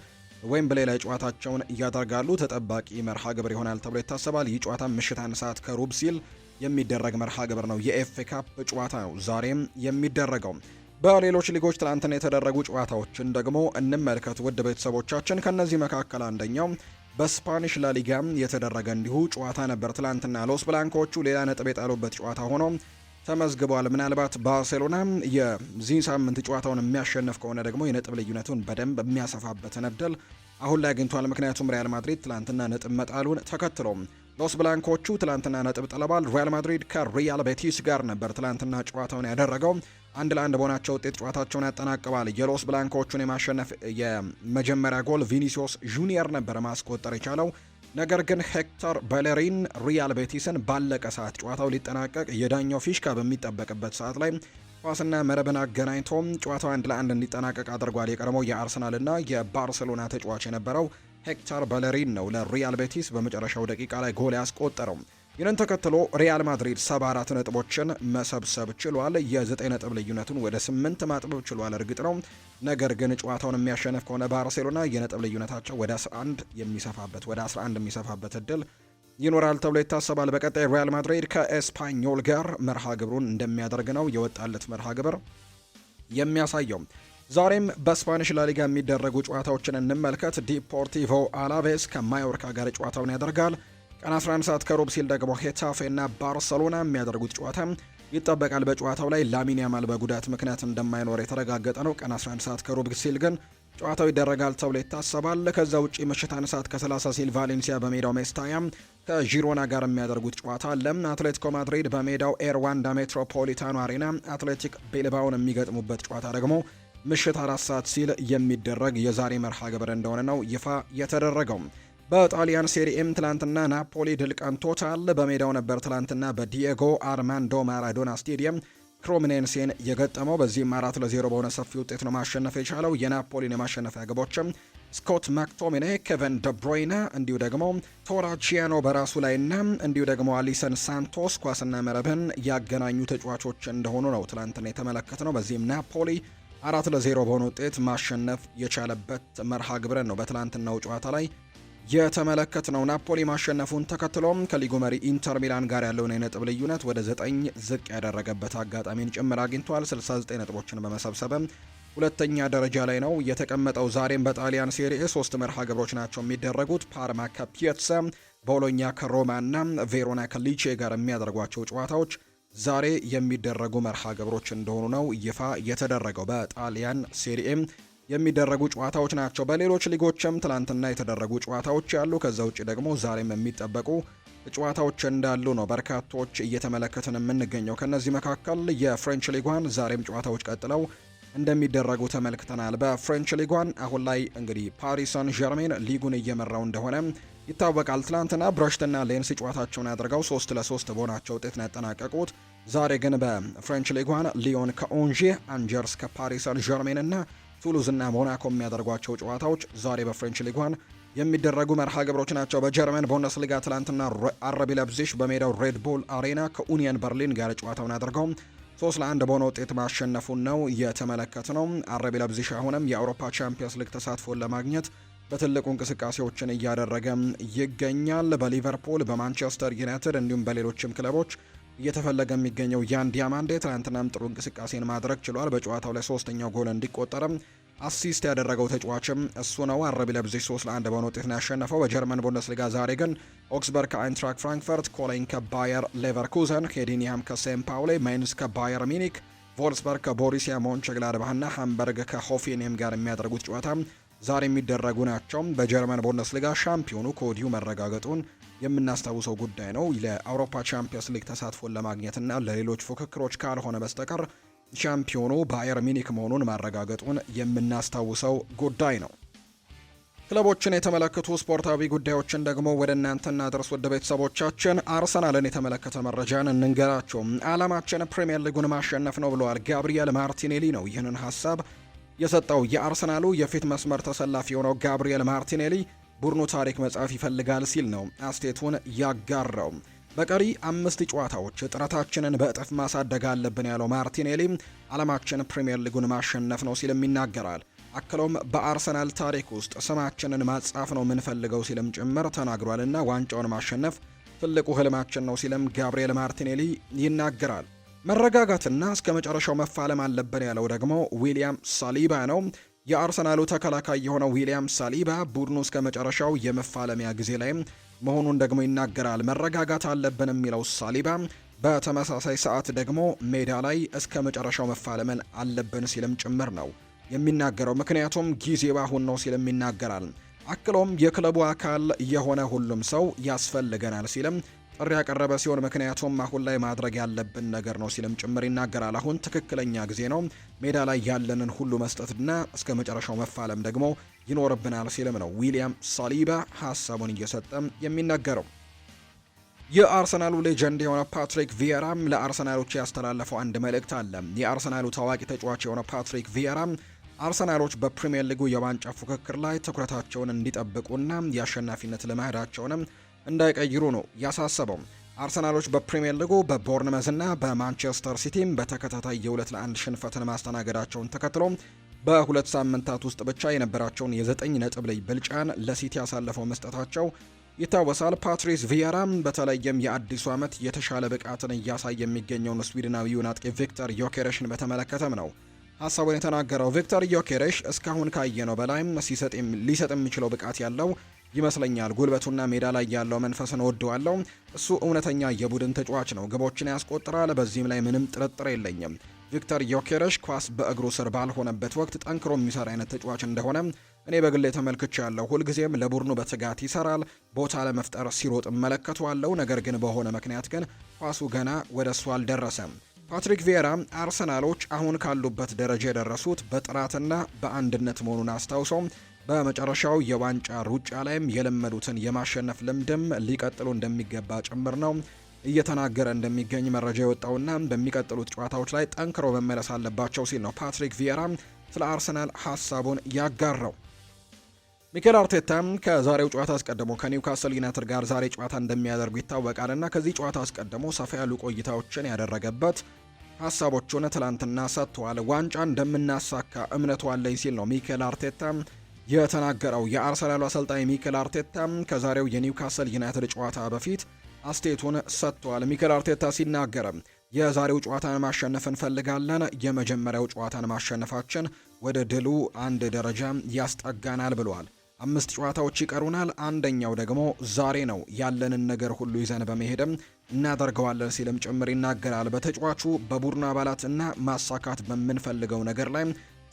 ዌምብሌ ላይ ጨዋታቸውን እያደርጋሉ። ተጠባቂ መርሃ ግብር ይሆናል ተብሎ ይታሰባል። ይህ ጨዋታ ምሽት 1:15 ሲል የሚደረግ መርሃ ግብር ነው። የኤፍኤ ካፕ ጨዋታ ነው ዛሬም የሚደረገው። በሌሎች ሊጎች ትላንትና የተደረጉ ጨዋታዎችን ደግሞ እንመልከት ውድ ቤተሰቦቻችን። ከነዚህ መካከል አንደኛው በስፓኒሽ ላሊጋ የተደረገ እንዲሁ ጨዋታ ነበር። ትላንትና ሎስ ብላንኮቹ ሌላ ነጥብ የጣሉበት ጨዋታ ሆኖ ተመዝግቧል። ምናልባት ባርሴሎና የዚህ ሳምንት ጨዋታውን የሚያሸንፍ ከሆነ ደግሞ የነጥብ ልዩነቱን በደንብ የሚያሰፋበትን እድል አሁን ላይ አግኝቷል። ምክንያቱም ሪያል ማድሪድ ትላንትና ነጥብ መጣሉን ተከትሎ ሎስ ብላንኮቹ ትላንትና ነጥብ ጥለዋል። ሪያል ማድሪድ ከሪያል ቤቲስ ጋር ነበር ትላንትና ጨዋታውን ያደረገው። 1-1 በሆናቸው ውጤት ጨዋታቸውን ያጠናቅባል። የሎስ ብላንኮቹን የማሸነፍ የመጀመሪያ ጎል ቪኒሲዮስ ጁኒየር ነበር ማስቆጠር የቻለው። ነገር ግን ሄክተር ቤሌሪን ሪያል ቤቲስን ባለቀ ሰዓት ጨዋታው ሊጠናቀቅ የዳኛው ፊሽካ በሚጠበቅበት ሰዓት ላይ ኳስና መረብን አገናኝቶም ጨዋታው 1-1 እንዲጠናቀቅ አድርጓል። የቀድሞው የአርሰናልና የባርሴሎና ተጫዋች የነበረው ሄክተር ቤሌሪን ነው ለሪያል ቤቲስ በመጨረሻው ደቂቃ ላይ ጎል ያስቆጠረው። ይህንን ተከትሎ ሪያል ማድሪድ 74 ነጥቦችን መሰብሰብ ችሏል። የ9 ነጥብ ልዩነቱን ወደ 8 ማጥበብ ችሏል። እርግጥ ነው፣ ነገር ግን ጨዋታውን የሚያሸንፍ ከሆነ ባርሴሎና የነጥብ ልዩነታቸው ወደ 11 የሚሰፋበት እድል ይኖራል ተብሎ ይታሰባል። በቀጣይ ሪያል ማድሪድ ከኤስፓኞል ጋር መርሃ ግብሩን እንደሚያደርግ ነው የወጣለት መርሃ ግብር የሚያሳየው። ዛሬም በስፓኒሽ ላሊጋ የሚደረጉ ጨዋታዎችን እንመልከት። ዲፖርቲቮ አላቬስ ከማዮርካ ጋር ጨዋታውን ያደርጋል። ቀን 11 ሰዓት ከሩብ ሲል ደግሞ ሄታፌ እና ባርሰሎና የሚያደርጉት ጨዋታ ይጠበቃል። በጨዋታው ላይ ላሚን ያማል በጉዳት ምክንያት እንደማይኖር የተረጋገጠ ነው። ቀን 11 ሰዓት ከሩብ ሲል ግን ጨዋታው ይደረጋል ተብሎ ይታሰባል። ከዛ ውጪ ምሽት 1 ሰዓት ከ30 ሲል ቫሌንሲያ በሜዳው ሜስታያ ከዢሮና ጋር የሚያደርጉት ጨዋታ አለ። አትሌቲኮ ማድሪድ በሜዳው ኤርዋንዳ ሜትሮፖሊታኖ አሬና አትሌቲክ ቤልባውን የሚገጥሙበት ጨዋታ ደግሞ ምሽት 4 ሰዓት ሲል የሚደረግ የዛሬ መርሃ ግብር እንደሆነ ነው ይፋ የተደረገው። በጣሊያን ሴሪኤም ትላንትና ናፖሊ ድል ቀንቶታል። በሜዳው ነበር ትላንትና በዲየጎ አርማንዶ ማራዶና ስቴዲየም ክሮሚኔንሴን የገጠመው። በዚህም 4-0 በሆነ ሰፊ ውጤት ነው ማሸነፍ የቻለው። የናፖሊን የማሸነፊያ ግቦችም ስኮት ማክቶሚኔ፣ ኬቨን ደብሮይነ እንዲሁ ደግሞ ቶራቺያኖ በራሱ ላይና እንዲሁ ደግሞ አሊሰን ሳንቶስ ኳስና መረብን ያገናኙ ተጫዋቾች እንደሆኑ ነው ትላንትና የተመለከትነው። በዚህም ናፖሊ 4-0 በሆነ ውጤት ማሸነፍ የቻለበት መርሃ ግብረን ነው በትላንትናው ጨዋታ ላይ የተመለከትነው። ናፖሊ ማሸነፉን ተከትሎም ከሊጉ መሪ ኢንተር ሚላን ጋር ያለውን የነጥብ ልዩነት ወደ 9 ዝቅ ያደረገበት አጋጣሚን ጭምር አግኝቷል። 69 ነጥቦችን በመሰብሰብም ሁለተኛ ደረጃ ላይ ነው የተቀመጠው። ዛሬም በጣሊያን ሴሪኤ 3 መርሃ ግብሮች ናቸው የሚደረጉት። ፓርማ ከፒየትሳ፣ ቦሎኛ ከሮማ እና ቬሮና ከሊቼ ጋር የሚያደርጓቸው ጨዋታዎች ዛሬ የሚደረጉ መርሃ ግብሮች እንደሆኑ ነው ይፋ የተደረገው። በጣሊያን ሴሪኤ የሚደረጉ ጨዋታዎች ናቸው። በሌሎች ሊጎችም ትላንትና የተደረጉ ጨዋታዎች ያሉ፣ ከዛ ውጭ ደግሞ ዛሬም የሚጠበቁ ጨዋታዎች እንዳሉ ነው በርካቶች እየተመለከትን የምንገኘው። ከነዚህ መካከል የፍሬንች ሊጓን ዛሬም ጨዋታዎች ቀጥለው እንደሚደረጉ ተመልክተናል። በፍሬንች ሊጓን አሁን ላይ እንግዲህ ፓሪስ ሰን ዠርሜን ሊጉን እየመራው እንደሆነ ይታወቃል። ትላንትና ብረሽትና ሌንስ ጨዋታቸውን አድርገው 3-3 በሆናቸው ውጤት ነው ያጠናቀቁት። ዛሬ ግን በፍሬንች ሊጓን ሊዮን ከኦንዤ፣ አንጀርስ ከፓሪስ ሰን ዠርሜን እና ቱሉዝ እና ሞናኮ የሚያደርጓቸው ጨዋታዎች ዛሬ በፍሬንች ሊጓን የሚደረጉ መርሃ ግብሮች ናቸው። በጀርመን ቡንደስሊጋ ትላንትና አረቢ ለብዚሽ በሜዳው ሬድ ቡል አሬና ከኡኒየን በርሊን ጋር ጨዋታውን አድርገው 3-1 በሆነ ውጤት ማሸነፉን ነው የተመለከትነው። አረቢ ለብዚሽ አሁንም የአውሮፓ ቻምፒየንስ ሊግ ተሳትፎን ለማግኘት በትልቁ እንቅስቃሴዎችን እያደረገ ይገኛል። በሊቨርፑል፣ በማንቸስተር ዩናይትድ እንዲሁም በሌሎችም ክለቦች እየተፈለገ የሚገኘው ያን ዲያማንዴ ትናንትናም ጥሩ እንቅስቃሴን ማድረግ ችሏል። በጨዋታው ላይ 3ኛው ጎል እንዲቆጠርም አሲስት ያደረገው ተጫዋችም እሱ ነው። አረቢ ለብዚሽ 3-1 በሆነ ውጤት ነው ያሸነፈው። በጀርመን ቡንደስሊጋ ዛሬ ግን ኦክስበርግ ከአይንትራክ ፍራንክፈርት፣ ኮሎኝ ከባየር ሌቨርኩዘን፣ ሄዲኒያም ከሴም ፓውሌ፣ ማይንስ ከባየር ሚኒክ፣ ቮልስበርግ ከቦሩሲያ ሞንቸግላድባህ እና ሃምበርግ ከሆፌንሄም ጋር የሚያደርጉት ጨዋታ ዛሬ የሚደረጉ ናቸው። በጀርመን ቡንደስሊጋ ሻምፒዮኑ ከወዲሁ መረጋገጡን የምናስታውሰው ጉዳይ ነው። ለአውሮፓ ቻምፒየንስ ሊግ ተሳትፎን ለማግኘትና ለሌሎች ፉክክሮች ካልሆነ በስተቀር ሻምፒዮኑ ባየር ሚኒክ መሆኑን ማረጋገጡን የምናስታውሰው ጉዳይ ነው። ክለቦችን የተመለከቱ ስፖርታዊ ጉዳዮችን ደግሞ ወደ እናንተ እናድርስ ውድ ቤተሰቦቻችን። አርሰናልን የተመለከተ መረጃን እንንገራቸው። ዓላማችን ፕሪሚየር ሊጉን ማሸነፍ ነው ብለዋል ጋብሪኤል ማርቲኔሊ ነው ይህንን ሀሳብ የሰጠው። የአርሰናሉ የፊት መስመር ተሰላፊ የሆነው ጋብሪኤል ማርቲኔሊ ቡድኑ ታሪክ መጻፍ ይፈልጋል ሲል ነው አስቴቱን ያጋራው። በቀሪ 5 ጨዋታዎች ጥረታችንን በእጥፍ ማሳደግ አለብን ያለው ማርቲኔሊ ዓላማችን ፕሪሚየር ሊጉን ማሸነፍ ነው ሲልም ይናገራል። አክሎም በአርሰናል ታሪክ ውስጥ ስማችንን ማጻፍ ነው የምንፈልገው ሲልም ጭምር ተናግሯልና ዋንጫውን ማሸነፍ ትልቁ ህልማችን ነው ሲልም ጋብሪኤል ማርቲኔሊ ይናገራል። መረጋጋትና እስከ መጨረሻው መፋለም አለብን ያለው ደግሞ ዊሊያም ሳሊባ ነው። የአርሰናሉ ተከላካይ የሆነው ዊሊያም ሳሊባ ቡድኑ እስከ መጨረሻው የመፋለሚያ ጊዜ ላይ መሆኑን ደግሞ ይናገራል። መረጋጋት አለብን የሚለው ሳሊባ በተመሳሳይ ሰዓት ደግሞ ሜዳ ላይ እስከ መጨረሻው መፋለምን አለብን ሲልም ጭምር ነው የሚናገረው። ምክንያቱም ጊዜው አሁን ነው ሲልም ይናገራል። አክሎም የክለቡ አካል የሆነ ሁሉም ሰው ያስፈልገናል ሲልም ጥሪ ያቀረበ ሲሆን ምክንያቱም አሁን ላይ ማድረግ ያለብን ነገር ነው ሲልም ጭምር ይናገራል። አሁን ትክክለኛ ጊዜ ነው፣ ሜዳ ላይ ያለንን ሁሉ መስጠትና እስከ መጨረሻው መፋለም ደግሞ ይኖርብናል ሲልም ነው ዊሊያም ሳሊባ ሀሳቡን እየሰጠም የሚናገረው። የአርሰናሉ ሌጀንድ የሆነ ፓትሪክ ቪየራም ለአርሰናሎች ያስተላለፈው አንድ መልእክት አለ። የአርሰናሉ ታዋቂ ተጫዋች የሆነ ፓትሪክ ቪየራም አርሰናሎች በፕሪሚየር ሊጉ የዋንጫ ፉክክር ላይ ትኩረታቸውን እንዲጠብቁና የአሸናፊነት ልማዳቸውንም እንዳይቀይሩ ነው ያሳሰበው። አርሰናሎች በፕሪሚየር ሊጉ በቦርንመዝና በማንቸስተር ሲቲም በተከታታይ የ2-1 ሽንፈትን ማስተናገዳቸውን ተከትሎ በሁለት ሳምንታት ውስጥ ብቻ የነበራቸውን የ9 ነጥብ ላይ ብልጫን ለሲቲ አሳልፈው መስጠታቸው ይታወሳል። ፓትሪስ ቪየራም በተለይም የአዲሱ ዓመት የተሻለ ብቃትን እያሳየ የሚገኘውን ስዊድናዊውን አጥቂ ቪክተር ዮኬሬሽን በተመለከተም ነው ሀሳቡን የተናገረው። ቪክተር ዮኬሬሽ እስካሁን ካየነው በላይ ሊሰጥ የሚችለው ብቃት ያለው ይመስለኛል። ጉልበቱና ሜዳ ላይ ያለው መንፈስን ወደዋለሁ። እሱ እውነተኛ የቡድን ተጫዋች ነው፣ ግቦችን ያስቆጥራል። በዚህም ላይ ምንም ጥርጥር የለኝም። ቪክተር ዮኬሬሽ ኳስ በእግሩ ስር ባልሆነበት ወቅት ጠንክሮ የሚሰራ አይነት ተጫዋች እንደሆነ እኔ በግሌ ተመልክቻለሁ። ሁልጊዜም ለቡድኑ በትጋት ይሰራል። ቦታ ለመፍጠር ሲሮጥ እመለከተዋለሁ። ነገር ግን በሆነ ምክንያት ግን ኳሱ ገና ወደ እሱ አልደረሰም። ፓትሪክ ቪየራ አርሰናሎች አሁን ካሉበት ደረጃ የደረሱት በጥራትና በአንድነት መሆኑን አስታውሰው በመጨረሻው የዋንጫ ሩጫ ላይም የለመዱትን የማሸነፍ ልምድም ሊቀጥሉ እንደሚገባ ጭምር ነው እየተናገረ እንደሚገኝ መረጃ የወጣውና በሚቀጥሉት ጨዋታዎች ላይ ጠንክሮ መመለስ አለባቸው ሲል ነው ፓትሪክ ቪየራ ስለ አርሰናል ሀሳቡን ያጋራው። ሚኬል አርቴታም ከዛሬው ጨዋታ አስቀድሞ ከኒውካስል ዩናይትድ ጋር ዛሬ ጨዋታ እንደሚያደርጉ ይታወቃልና ከዚህ ጨዋታ አስቀድሞ ሰፋ ያሉ ቆይታዎችን ያደረገበት ሀሳቦቹን ትላንትና ሰጥተዋል። ዋንጫ እንደምናሳካ እምነቱ አለኝ ሲል ነው ሚኬል አርቴታ የተናገረው። የአርሰናሉ አሰልጣኝ ሚኬል አርቴታ ከዛሬው የኒውካስል ዩናይትድ ጨዋታ በፊት አስቴቱን ሰጥቷል። ሚኬል አርቴታ ሲናገር የዛሬው ጨዋታን ማሸነፍ እንፈልጋለን። የመጀመሪያው ጨዋታን ማሸነፋችን ወደ ድሉ አንድ ደረጃ ያስጠጋናል ብሏል። 5 ጨዋታዎች ይቀሩናል። አንደኛው ደግሞ ዛሬ ነው። ያለንን ነገር ሁሉ ይዘን በመሄድም እናደርገዋለን ሲልም ጭምር ይናገራል። በተጫዋቹ በቡድኑ አባላትና ማሳካት በምንፈልገው ነገር ላይ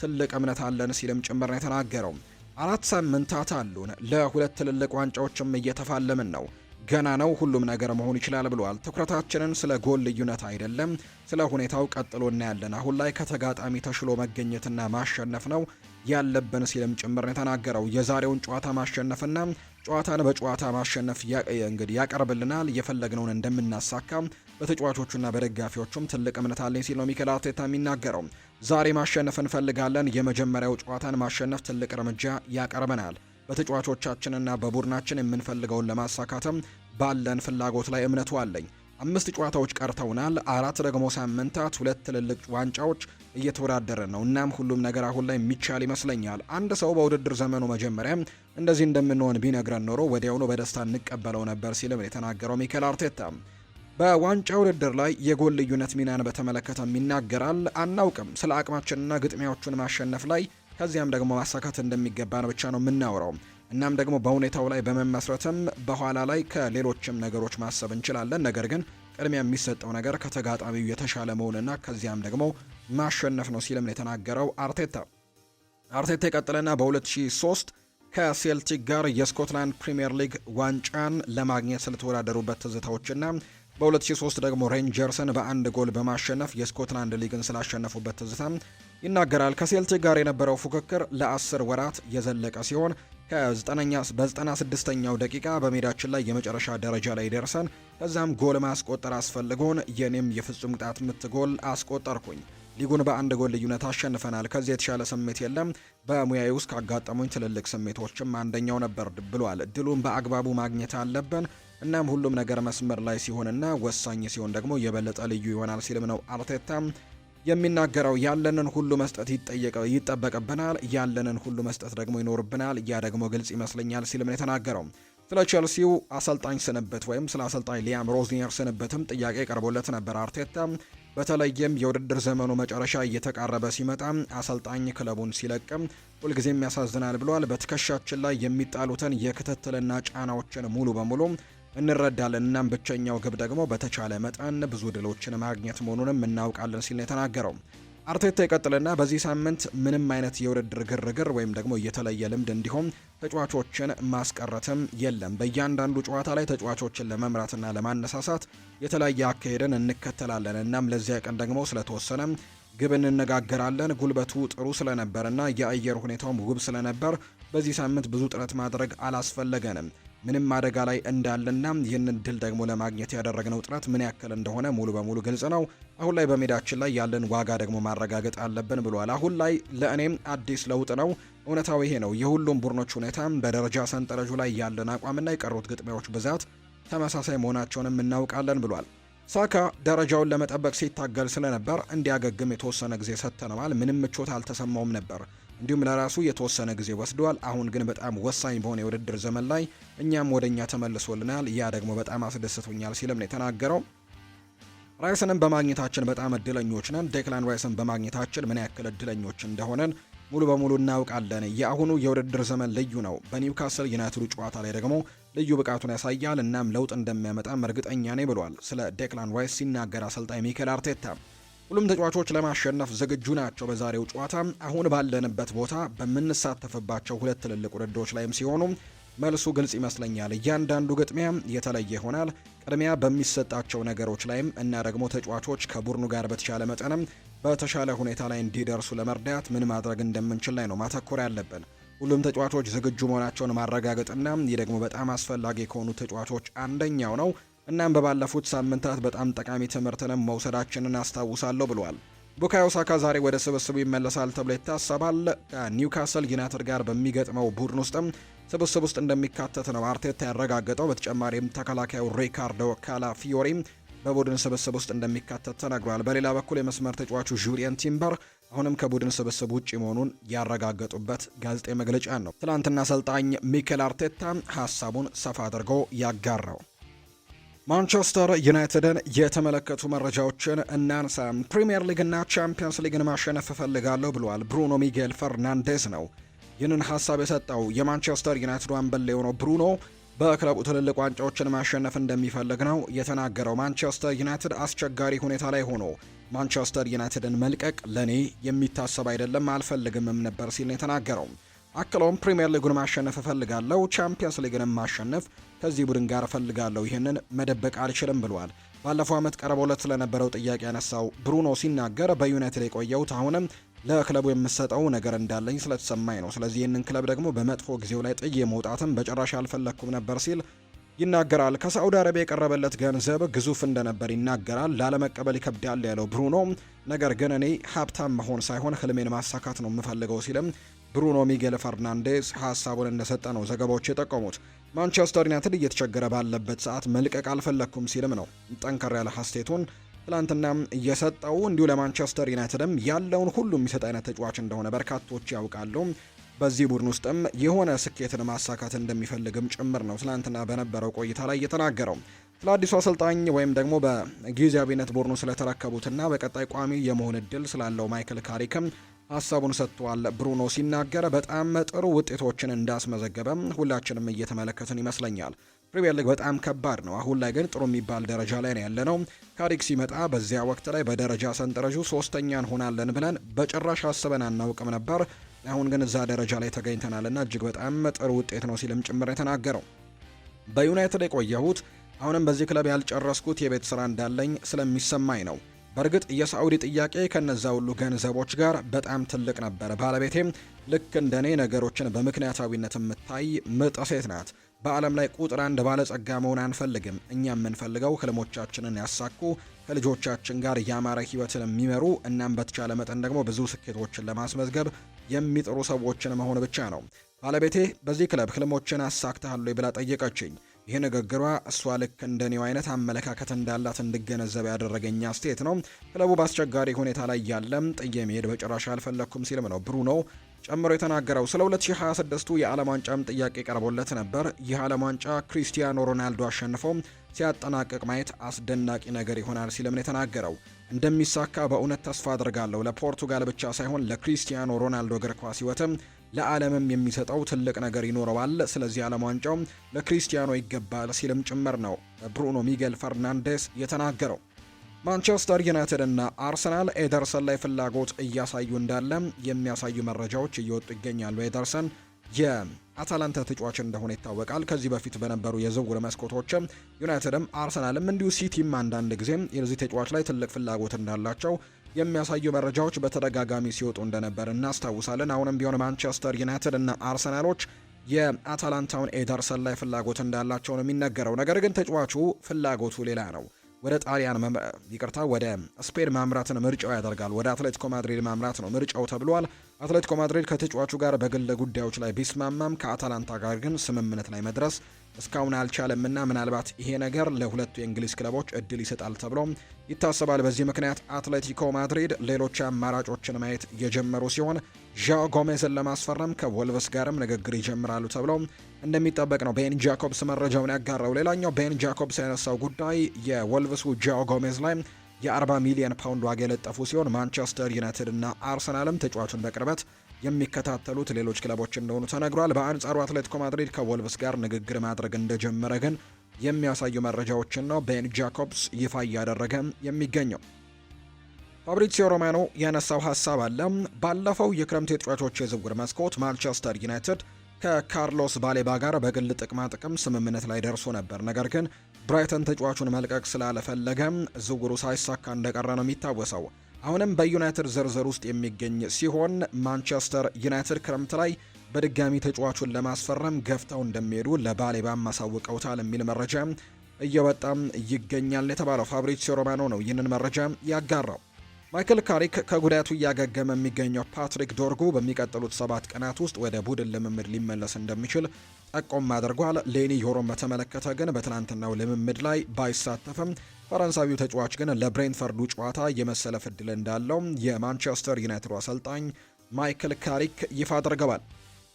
ትልቅ እምነት አለን ሲልም ጭምር ነው የተናገረው። 4 ሳምንታት አሉን። ለ2 ትልልቅ ዋንጫዎችም እየተፋለምን ነው። ገና ነው። ሁሉም ነገር መሆን ይችላል ብሏል። ትኩረታችንን ስለ ጎል ልዩነት አይደለም፣ ስለ ሁኔታው ቀጥሎ እናያለን። አሁን ላይ ከተጋጣሚ ተሽሎ መገኘትና ማሸነፍ ነው ያለብን ሲልም ጭምር ነው የተናገረው። የዛሬውን ጨዋታ ማሸነፍና ጨዋታን በጨዋታ ማሸነፍ እንግዲህ ያቀርብልናል። የፈለግነውን እንደምናሳካ በተጫዋቾቹና በደጋፊዎቹም ትልቅ እምነት አለኝ ሲል ነው ሚኬል አርቴታ የሚናገረው። ዛሬ ማሸነፍ እንፈልጋለን። የመጀመሪያው ጨዋታን ማሸነፍ ትልቅ እርምጃ ያቀርበናል። በተጫዋቾቻችንና በቡድናችን የምንፈልገውን ለማሳካትም ባለን ፍላጎት ላይ እምነቱ አለኝ። 5 ጨዋታዎች ቀርተውናል። 4 ደግሞ ሳምንታት፣ 2 ትልልቅ ዋንጫዎች እየተወዳደርን ነው። እናም ሁሉም ነገር አሁን ላይ የሚቻል ይመስለኛል። አንድ ሰው በውድድር ዘመኑ መጀመሪያ እንደዚህ እንደምንሆን ቢነግረን ኖሮ ወዲያውኑ በደስታ እንቀበለው ነበር ሲልም የተናገረው ሚኬል አርቴታ በዋንጫ ውድድር ላይ የጎል ልዩነት ሚናን በተመለከተም ይናገራል። አናውቅም፣ ስለ አቅማችንና ግጥሚያዎቹን ማሸነፍ ላይ ከዚያም ደግሞ ማሳካት እንደሚገባን ብቻ ነው የምናወራው። እናም ደግሞ በሁኔታው ላይ በመመስረትም በኋላ ላይ ከሌሎችም ነገሮች ማሰብ እንችላለን። ነገር ግን ቅድሚያ የሚሰጠው ነገር ከተጋጣሚው የተሻለ መሆንና ከዚያም ደግሞ ማሸነፍ ነው ሲልም ነው የተናገረው አርቴታ ይቀጥልና በ2003 ከሴልቲክ ጋር የስኮትላንድ ፕሪሚየር ሊግ ዋንጫን ለማግኘት ስለተወዳደሩበት ትዝታዎችና በ2003 ደግሞ ሬንጀርስን በአንድ ጎል በማሸነፍ የስኮትላንድ ሊግን ስላሸነፉበት ትዝታ ይናገራል። ከሴልቲክ ጋር የነበረው ፉክክር ለ10 ወራት የዘለቀ ሲሆን በ96ኛው ደቂቃ በሜዳችን ላይ የመጨረሻ ደረጃ ላይ ደርሰን ከዛም ጎል ማስቆጠር አስፈልጎን የኔም የፍጹም ቅጣት ምት ጎል አስቆጠርኩኝ። ሊጉን በአንድ ጎል ልዩነት አሸንፈናል። ከዚህ የተሻለ ስሜት የለም። በሙያዬ ውስጥ ካጋጠሙኝ ትልልቅ ስሜቶችም አንደኛው ነበር ብሏል። ድሉን በአግባቡ ማግኘት አለብን። እናም ሁሉም ነገር መስመር ላይ ሲሆንና ወሳኝ ሲሆን ደግሞ የበለጠ ልዩ ይሆናል ሲልም ነው አርቴታ የሚናገረው። ያለንን ሁሉ መስጠት ይጠበቅብናል። ያለንን ሁሉ መስጠት ደግሞ ይኖርብናል። ያ ደግሞ ግልጽ ይመስለኛል ሲልም ነው የተናገረው። ስለ ቼልሲው አሰልጣኝ ስንብት ወይም ስለ አሰልጣኝ ሊያም ሮዝኒየር ስንብትም ጥያቄ ቀርቦለት ነበር አርቴታ በተለይም የውድድር ዘመኑ መጨረሻ እየተቃረበ ሲመጣ አሰልጣኝ ክለቡን ሲለቅም ሁልጊዜም ያሳዝናል ብሏል። በትከሻችን ላይ የሚጣሉትን የክትትልና ጫናዎችን ሙሉ በሙሉ እንረዳለን። እናም ብቸኛው ግብ ደግሞ በተቻለ መጠን ብዙ ድሎችን ማግኘት መሆኑንም እናውቃለን ሲል ነው የተናገረው። አርቴታ ይቀጥልና በዚህ ሳምንት ምንም አይነት የውድድር ግርግር ወይም ደግሞ የተለየ ልምድ እንዲሁም ተጫዋቾችን ማስቀረትም የለም። በእያንዳንዱ ጨዋታ ላይ ተጫዋቾችን ለመምራትና ለማነሳሳት የተለያየ አካሄድን እንከተላለን። እናም ለዚያ ቀን ደግሞ ስለተወሰነ ግብ እንነጋገራለን። ጉልበቱ ጥሩ ስለነበርና የአየር ሁኔታውም ውብ ስለነበር በዚህ ሳምንት ብዙ ጥረት ማድረግ አላስፈለገንም። ምንም አደጋ ላይ እንዳለና ይህንን ድል ደግሞ ለማግኘት ያደረግነው ጥረት ምን ያክል እንደሆነ ሙሉ በሙሉ ግልጽ ነው። አሁን ላይ በሜዳችን ላይ ያለን ዋጋ ደግሞ ማረጋገጥ አለብን ብሏል። አሁን ላይ ለእኔም አዲስ ለውጥ ነው። እውነታው ይሄ ነው። የሁሉም ቡድኖች ሁኔታ በደረጃ ሰንጠረዡ ላይ ያለን አቋምና የቀሩት ግጥሚያዎች ብዛት ተመሳሳይ መሆናቸውንም እናውቃለን ብሏል። ሳካ ደረጃውን ለመጠበቅ ሲታገል ስለነበር እንዲያገግም የተወሰነ ጊዜ ሰጥተነዋል። ምንም ምቾት አልተሰማውም ነበር። እንዲሁም ለራሱ የተወሰነ ጊዜ ወስዷል። አሁን ግን በጣም ወሳኝ በሆነ የውድድር ዘመን ላይ እኛም ወደኛ ተመልሶልናል። ያ ደግሞ በጣም አስደስቶኛል ሲልም ነው የተናገረው። ራይስንም በማግኘታችን በጣም እድለኞች ነን። ዴክላን ራይስን በማግኘታችን ምን ያክል እድለኞች እንደሆነን ሙሉ በሙሉ እናውቃለን። የአሁኑ የውድድር ዘመን ልዩ ነው። በኒውካስል ዩናይትድ ጨዋታ ላይ ደግሞ ልዩ ብቃቱን ያሳያል። እናም ለውጥ እንደሚያመጣም እርግጠኛ ነኝ ብሏል። ስለ ዴክላን ራይስ ሲናገር አሰልጣኝ ሚኬል አርቴታ ሁሉም ተጫዋቾች ለማሸነፍ ዝግጁ ናቸው። በዛሬው ጨዋታ አሁን ባለንበት ቦታ በምንሳተፍባቸው 2 ትልልቅ ውድድሮች ላይም ሲሆኑ መልሱ ግልጽ ይመስለኛል። እያንዳንዱ ግጥሚያ የተለየ ይሆናል። ቅድሚያ በሚሰጣቸው ነገሮች ላይም እና ደግሞ ተጫዋቾች ከቡድኑ ጋር በተሻለ መጠንም በተሻለ ሁኔታ ላይ እንዲደርሱ ለመርዳት ምን ማድረግ እንደምንችል ላይ ነው ማተኮር ያለብን። ሁሉም ተጫዋቾች ዝግጁ መሆናቸውን ማረጋገጥና ይህ ደግሞ በጣም አስፈላጊ ከሆኑ ተጫዋቾች አንደኛው ነው። እናም በባለፉት ሳምንታት በጣም ጠቃሚ ትምህርትንም መውሰዳችንን አስታውሳለሁ ብሏል። ቡካዮ ሳካ ዛሬ ወደ ስብስቡ ይመለሳል ተብሎ ይታሰባል። ከኒውካስል ዩናይትድ ጋር በሚገጥመው ቡድን ውስጥም ስብስብ ውስጥ እንደሚካተት ነው አርቴታ ያረጋገጠው። በተጨማሪም ተከላካዩ ሪካርዶ ካላፊዮሪ በቡድን ስብስብ ውስጥ እንደሚካተት ተነግሯል። በሌላ በኩል የመስመር ተጫዋቹ ጁሊየን ቲምበር አሁንም ከቡድን ስብስብ ውጪ መሆኑን ያረጋገጡበት ጋዜጣዊ መግለጫ ነው ትላንትና አሰልጣኝ ሚኬል አርቴታ ሀሳቡን ሰፋ አድርገው ያጋራው። ማንቸስተር ዩናይትድን የተመለከቱ መረጃዎችን እናንሳ። ፕሪሚየር ሊግና ቻምፒየንስ ሊግን ማሸነፍ እፈልጋለሁ ብሏል ብሩኖ ሚጌል ፈርናንዴዝ ነው ይህንን ሀሳብ የሰጠው። የማንቸስተር ዩናይትድ አምበል የሆነው ብሩኖ በክለቡ ትልልቅ ዋንጫዎችን ማሸነፍ እንደሚፈልግ ነው የተናገረው። ማንቸስተር ዩናይትድ አስቸጋሪ ሁኔታ ላይ ሆኖ ማንቸስተር ዩናይትድን መልቀቅ ለኔ የሚታሰብ አይደለም፣ አልፈልግምም ነበር ሲል ነው የተናገረው። አክለውም ፕሪሚየር ሊጉን ማሸነፍ እፈልጋለሁ፣ ቻምፒየንስ ሊግንም ማሸነፍ ከዚህ ቡድን ጋር እፈልጋለሁ፣ ይህንን መደበቅ አልችልም ብሏል። ባለፈው ዓመት ቀርቦለት ስለነበረው ጥያቄ ያነሳው ብሩኖ ሲናገር በዩናይትድ የቆየሁት አሁንም ለክለቡ የምሰጠው ነገር እንዳለኝ ስለተሰማኝ ነው። ስለዚህ ይህንን ክለብ ደግሞ በመጥፎ ጊዜው ላይ ጥዬ መውጣትም በጭራሽ አልፈለግኩም ነበር ሲል ይናገራል። ከሳዑዲ አረቢያ የቀረበለት ገንዘብ ግዙፍ እንደነበር ይናገራል። ላለመቀበል ይከብዳል ያለው ብሩኖ ነገር ግን እኔ ሀብታም መሆን ሳይሆን ህልሜን ማሳካት ነው የምፈልገው ሲልም ብሩኖ ሚጌል ፈርናንዴዝ ሀሳቡን እንደሰጠ ነው ዘገባዎች የጠቆሙት። ማንቸስተር ዩናይትድ እየተቸገረ ባለበት ሰዓት መልቀቅ አልፈለግኩም ሲልም ነው ጠንከር ያለ ሀስቴቱን ትላንትና እየሰጠው። እንዲሁ ለማንቸስተር ዩናይትድም ያለውን ሁሉ የሚሰጥ አይነት ተጫዋች እንደሆነ በርካቶች ያውቃሉ። በዚህ ቡድን ውስጥም የሆነ ስኬትን ማሳካት እንደሚፈልግም ጭምር ነው ትላንትና በነበረው ቆይታ ላይ የተናገረው። ስለ አዲሱ አሰልጣኝ ወይም ደግሞ በጊዜያዊነት ቡድኑ ስለተረከቡትና በቀጣይ ቋሚ የመሆን እድል ስላለው ማይክል ካሪክም ሀሳቡን ሰጥቷል። ብሩኖ ሲናገር በጣም ጥሩ ውጤቶችን እንዳስመዘገበም ሁላችንም እየተመለከትን ይመስለኛል። ፕሪሚየር ሊግ በጣም ከባድ ነው። አሁን ላይ ግን ጥሩ የሚባል ደረጃ ላይ ነው ያለነው። ካሪክ ሲመጣ በዚያ ወቅት ላይ በደረጃ ሰንጠረዡ 3ኛ እንሆናለን ብለን በጭራሽ አስበን አናውቅም ነበር። አሁን ግን እዛ ደረጃ ላይ ተገኝተናልና እጅግ በጣም ጥሩ ውጤት ነው ሲልም ጭምር የተናገረው። በዩናይትድ የቆየሁት አሁንም በዚህ ክለብ ያልጨረስኩት የቤት ስራ እንዳለኝ ስለሚሰማኝ ነው። በእርግጥ የሳዑዲ ጥያቄ ከነዛ ሁሉ ገንዘቦች ጋር በጣም ትልቅ ነበር። ባለቤቴም ልክ እንደኔ ነገሮችን በምክንያታዊነት የምታይ ምርጥ ሴት ናት። በዓለም ላይ ቁጥር አንድ ባለጸጋ መሆን አንፈልግም። እኛ የምንፈልገው ህልሞቻችንን ያሳኩ ከልጆቻችን ጋር ያማረ ህይወትን የሚመሩ እናም በተቻለ መጠን ደግሞ ብዙ ስኬቶችን ለማስመዝገብ የሚጥሩ ሰዎችን መሆን ብቻ ነው። ባለቤቴ በዚህ ክለብ ህልሞችን አሳክተሃል ብላ ጠየቀችኝ። ይህ ንግግሯ እሷ ልክ እንደኔው አይነት አመለካከት እንዳላት እንድገነዘብ ያደረገኝ አስተያየት ነው። ክለቡ በአስቸጋሪ ሁኔታ ላይ ያለም ጥዬ መሄድ በጭራሽ አልፈለግኩም ሲልም ነው ብሩኖ ጨምሮ የተናገረው። ስለ 2026ቱ የዓለም ዋንጫም ጥያቄ ቀርቦለት ነበር። ይህ ዓለም ዋንጫ ክሪስቲያኖ ሮናልዶ አሸንፎ ሲያጠናቅቅ ማየት አስደናቂ ነገር ይሆናል ሲልም ነው የተናገረው። እንደሚሳካ በእውነት ተስፋ አድርጋለሁ። ለፖርቱጋል ብቻ ሳይሆን ለክሪስቲያኖ ሮናልዶ እግር ኳስ ህይወትም ለዓለምም የሚሰጠው ትልቅ ነገር ይኖረዋል። ስለዚህ ዓለም ዋንጫው ለክሪስቲያኖ ይገባል ሲልም ጭምር ነው ብሩኖ ሚጌል ፈርናንዴስ የተናገረው። ማንቸስተር ዩናይትድ እና አርሰናል ኤደርሰን ላይ ፍላጎት እያሳዩ እንዳለ የሚያሳዩ መረጃዎች እየወጡ ይገኛሉ። ኤደርሰን የአታላንታ ተጫዋች እንደሆነ ይታወቃል። ከዚህ በፊት በነበሩ የዝውውር መስኮቶችም ዩናይትድም አርሰናልም እንዲሁ ሲቲም አንዳንድ ጊዜም የዚህ ተጫዋች ላይ ትልቅ ፍላጎት እንዳላቸው የሚያሳዩ መረጃዎች በተደጋጋሚ ሲወጡ እንደነበር እናስታውሳለን። አሁንም ቢሆን ማንቸስተር ዩናይትድ እና አርሰናሎች የአታላንታውን ኤደርሰን ላይ ፍላጎት እንዳላቸው ነው የሚነገረው። ነገር ግን ተጫዋቹ ፍላጎቱ ሌላ ነው። ወደ ጣሊያን ወደ ስፔን ማምራትን ምርጫው ያደርጋል። ወደ አትሌቲኮ ማድሪድ ማምራት ነው ምርጫው ተብሏል። አትሌቲኮ ማድሪድ ከተጫዋቹ ጋር በግል ጉዳዮች ላይ ቢስማማም ከአታላንታ ጋር ግን ስምምነት ላይ መድረስ እስካሁን አልቻለምና ምናልባት ይሄ ነገር ለሁለቱ የእንግሊዝ ክለቦች እድል ይሰጣል ተብሎ ይታሰባል። በዚህ ምክንያት አትሌቲኮ ማድሪድ ሌሎች አማራጮችን ማየት የጀመሩ ሲሆን ዣኦ ጎሜዝን ለማስፈረም ከወልቭስ ጋርም ንግግር ይጀምራሉ ተብሎ እንደሚጠበቅ ነው ቤን ጃኮብስ መረጃውን ያጋራው። ሌላኛው ቤን ጃኮብስ ያነሳው ጉዳይ የወልቭሱ ዣኦ ጎሜዝ ላይ የ40 ሚሊዮን ፓውንድ ዋጋ የለጠፉ ሲሆን ማንቸስተር ዩናይትድ እና አርሰናልም ተጫዋቹን በቅርበት የሚከታተሉት ሌሎች ክለቦች እንደሆኑ ተነግሯል። በአንጻሩ አትሌቲኮ ማድሪድ ከወልቭስ ጋር ንግግር ማድረግ እንደጀመረ ግን የሚያሳዩ መረጃዎችን ነው ቤን ጃኮብስ ይፋ እያደረገ የሚገኘው። ፋብሪዚዮ ሮማኖ ያነሳው ሀሳብ አለ። ባለፈው የክረምት የተጫዋቾች የዝውውር መስኮት ማንቸስተር ዩናይትድ ከካርሎስ ባሌባ ጋር በግል ጥቅማ ጥቅም ስምምነት ላይ ደርሶ ነበር። ነገር ግን ብራይተን ተጫዋቹን መልቀቅ ስላልፈለገ ዝውውሩ ሳይሳካ እንደቀረ ነው የሚታወሰው። አሁንም በዩናይትድ ዝርዝር ውስጥ የሚገኝ ሲሆን ማንቸስተር ዩናይትድ ክረምት ላይ በድጋሚ ተጫዋቹን ለማስፈረም ገፍተው እንደሚሄዱ ለባሌባም ማሳውቀውታል የሚል መረጃ እየወጣም ይገኛል የተባለው ፋብሪዚዮ ሮማኖ ነው ይህንን መረጃ ያጋራው። ማይክል ካሪክ ከጉዳቱ እያገገመ የሚገኘው ፓትሪክ ዶርጉ በሚቀጥሉት 7 ቀናት ውስጥ ወደ ቡድን ልምምድ ሊመለስ እንደሚችል ጠቆም አድርጓል። ሌኒ ዮሮን በተመለከተ ግን በትናንትናው ልምምድ ላይ ባይሳተፍም ፈረንሳዊው ተጫዋች ግን ለብሬንትፈርዱ ጨዋታ የመሰለፍ ዕድል እንዳለው የማንቸስተር ዩናይትድ አሰልጣኝ ማይክል ካሪክ ይፋ አድርገዋል።